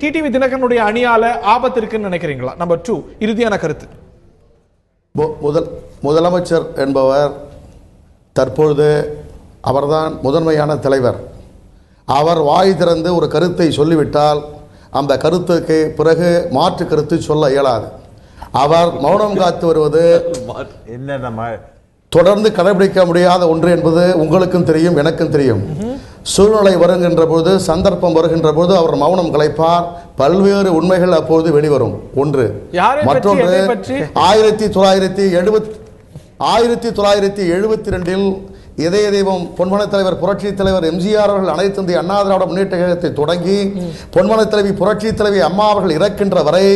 டிடிவி தினகரனுடைய அணியால ஆபத்து இருக்குன்னு நினைக்கிறீங்களா? நம்பர் 2, இறுதியான கருத்து. முதலமைச்சர் என்பவர் தற்பொழுது அவர்தான் முதன்மையான தலைவர். அவர் வாய் திறந்து ஒரு கருத்தை சொல்லிவிட்டால் அந்த கருத்துக்கு பிறகு மாற்று கருத்து சொல்ல இயலாது. அவர் மௌனம் காத்து வருவது என்ன தொடர்ந்து கடைபிடிக்க முடியாத ஒன்று என்பது உங்களுக்கும் தெரியும், எனக்கும் தெரியும். சூழ்நிலை வருகின்ற பொழுது, சந்தர்ப்பம் வருகின்ற பொழுது அவர் மௌனம் கலைப்பார். பல்வேறு உண்மைகள் அப்போது வெளிவரும். ஒன்று. மற்றொன்று, 1972 இதய தெய்வம் பொன்மன தலைவர் புரட்சி தலைவர் எம்ஜிஆர் அவர்கள் அனைத்து இந்திய அண்ணா திராவிட முன்னேற்ற கழகத்தை தொடங்கி பொன்மன தலைவி புரட்சி தலைவி அம்மா அவர்கள் இறக்கின்ற வரை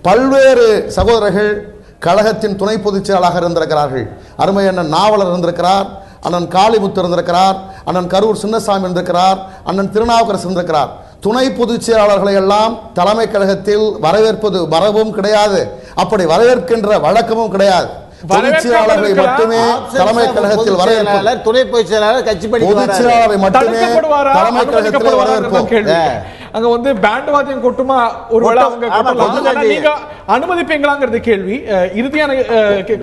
பல்வேறு சகோதரர்கள் கழகத்தின் துணை பொதுச் செயலாளராக இருந்திருக்கிறார்கள். அருமை அண்ணன் நாவலர் இருந்திருக்கிறார், அண்ணன் காளிமுத்து இருந்திருக்கிறார், அண்ணன் கரூர் சின்னசாமி இருந்திருக்கிறார், அண்ணன் திருநாவுக்கரசு இருந்திருக்கிறார். துணை பொதுச் செயலாளர்களை எல்லாம் தலைமை கழகத்தில் வரவேற்பது வரவும் கிடையாது, அப்படி வரவேற்கின்ற வழக்கமும் கிடையாது. பொதுச் செயலாளர்களை மட்டுமே தலைமை கழகத்தில் வரவேற்பது, துணை பொதுச் செயலாளர் கட்சி பொதுச் செயலாளரை மட்டுமே தலைமை கழகத்தில் வரவேற்பது. அங்க வந்து பேண்ட் வாத்தியம் கொட்டுமா ஒருவேளை அவங்க கொட்டலாம், நீங்க அனுமதிப்பீங்களாங்கிறது கேள்வி. இறுதியான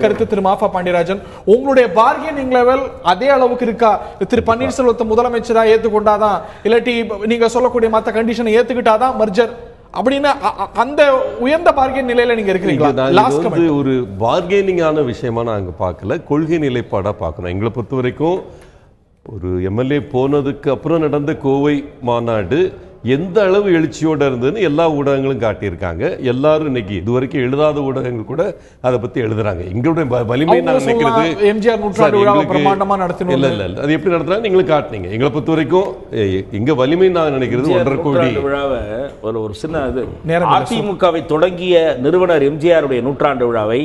கருத்து திரு மாஃபா பாண்டியராஜன், உங்களுடைய பார்கெனிங் லெவல் அதே அளவுக்கு இருக்கா? திரு பன்னீர்செல்வத்தை முதலமைச்சரா ஏத்துக்கொண்டாதான், இல்லாட்டி நீங்க சொல்லக்கூடிய மற்ற கண்டிஷனை ஏத்துக்கிட்டாதான் மர்ஜர் அப்படின்னு அந்த உயர்ந்த பார்கெயின் நிலையில நீங்க இருக்கீங்களா? ஒரு பார்கெனிங்கான விஷயமா நாங்க பார்க்கல, கொள்கை நிலைப்பாடா பார்க்கணும். எங்களை பொறுத்த வரைக்கும் ஒரு எம்எல்ஏ போனதுக்கு அப்புறம் நடந்த கோவை மாநாடு எந்த அளவு எழுச்சியோட இருந்ததுன்னு எல்லா ஊடகங்களும் காட்டியிருக்காங்க. எல்லாரும் இன்னைக்கு இதுவரைக்கும் எழுதாத ஊடகங்கள் கூட அதை பத்தி எழுதுறாங்க. எங்களுடைய வலிமை நான் நினைக்கிறது எம்ஜிஆர் நூற்றாண்டு விழாவை பிரமாண்டமா நடத்தணும். இல்ல அது எப்படி நடத்துறாங்க நீங்களும் காட்டுனீங்க. எங்களை பொறுத்த வரைக்கும் எங்க வலிமை நான் நினைக்கிறது 1.5 கோடி விழாவை ஒரு சின்ன அதிமுகவை தொடங்கிய நிறுவனர் எம்ஜிஆருடைய நூற்றாண்டு விழாவை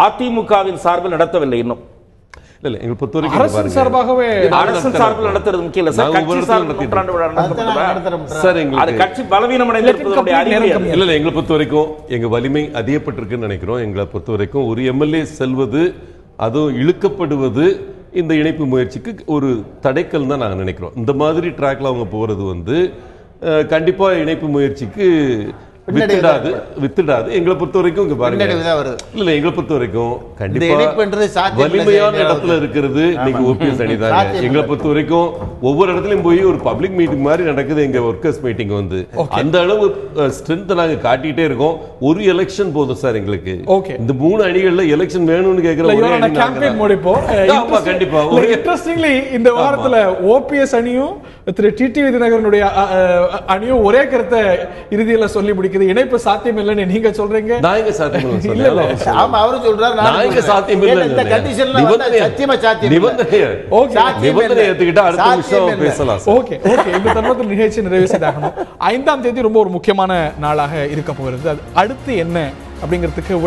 அதிமுகவின் சார்பில் நடத்தவில்லை. இன்னும் இல்ல எங்களை பொறுத்த வரைக்கும் அரசு சார்பில் நடத்துறது முக்கியம் இல்ல சார். கட்சி சார்பில் நூற்றாண்டு விழா நடத்தப்படுது சார். அது கட்சி பலவீனம் அடைந்திருப்பதனுடைய அறிகுறி இல்ல. எங்களை பொறுத்த வரைக்கும் எங்க வலிமை அதிகப்பட்டிருக்குன்னு நினைக்கிறோம். எங்களை பொறுத்த வரைக்கும் ஒரு எம்எல்ஏ செல்வது, அதுவும் இழுக்கப்படுவது இந்த இணைப்பு முயற்சிக்கு ஒரு தடைக்கல் தான் நாங்க நினைக்கிறோம். இந்த மாதிரி ட்ராக்ல அவங்க போறது வந்து கண்டிப்பா இணைப்பு முயற்சிக்கு வித்துடாது. எங்களை பொறுத்த வரைக்கும் இங்க பாருங்க, இல்ல எங்களை பொறுத்த வரைக்கும் கண்டிப்பா வலிமையான இடத்துல இருக்கிறது இன்னைக்கு ஓபிஎஸ் அணி தாங்க. எங்களை பொறுத்த வரைக்கும் ஒவ்வொரு இடத்துலயும் போய் ஒரு பப்ளிக் மீட்டிங் மாதிரி நடக்குது எங்க ஒர்க்கர்ஸ் மீட்டிங் வந்து. அந்த அளவு ஸ்ட்ரென்த் நாங்க காட்டிட்டே இருக்கோம். ஒரு எலெக்ஷன் போதும் சார் எங்களுக்கு. இந்த 3 அணிகள்ல எலெக்ஷன் வேணும்னு கேக்குற கண்டிப்பா. இன்ட்ரெஸ்டிங்லி இந்த வாரத்துல ஓபிஎஸ் அணியும் திரு டிடிவி தினகரனுடைய அணியும் ஒரே கருத்தை இறுதியில சொல்லி முடிக்க இணைப்பு சாத்தியம் இல்லன்னு நீங்க சொல்றீங்க. நாங்க சாத்தியம் இல்ல. ஆமா அவரு சொல்றாரு நாங்க சாத்தியம் இல்ல. இந்த கண்டிஷன்ல சத்தியமா சாத்தியம் நிபந்தனை ஏத்துக்கிட்டா அடுத்த விஷயம் பேசலாம். ஓகே இந்த தருணத்தில் நிகழ்ச்சி நிறைவு செய்தாகணும். 5ஆம் தேதி ரொம்ப ஒரு முக்கியமான நாளாக இருக்க போகிறது. அது அடுத்து என்ன அப்படிங்கிறதுக்கு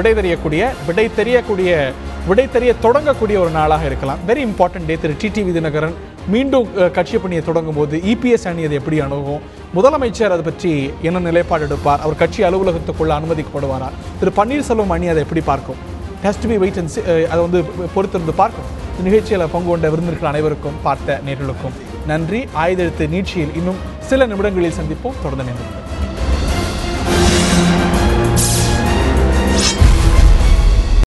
விடை தெரிய தொடங்கக்கூடிய ஒரு நாளாக இருக்கலாம். Very important day. Thiru TTV Dhinakaran மீண்டும் கட்சி பணியை தொடங்கும் போது இபிஎஸ் அணி அதை எப்படி அணுகும், முதலமைச்சர் அதை பற்றி என்ன நிலைப்பாடு எடுப்பார், அவர் கட்சி அலுவலகத்துக்குள்ள அனுமதிக்கப்படுவாரா, திரு பன்னீர்செல்வம் அணி அதை எப்படி பார்க்கும், ஹேஸ் டு பி வெயிட் அண்ட் அதை வந்து பொறுத்திருந்து பார்க்கும். நிகழ்ச்சியில் பங்கு கொண்ட விருந்தினர்கள் அனைவருக்கும், பார்த்த நேர்களுக்கும் நன்றி. ஆயுதெழுத்து நீட்சியில் இன்னும் சில நிமிடங்களில் சந்திப்போம். தொடர்ந்து நேரம்.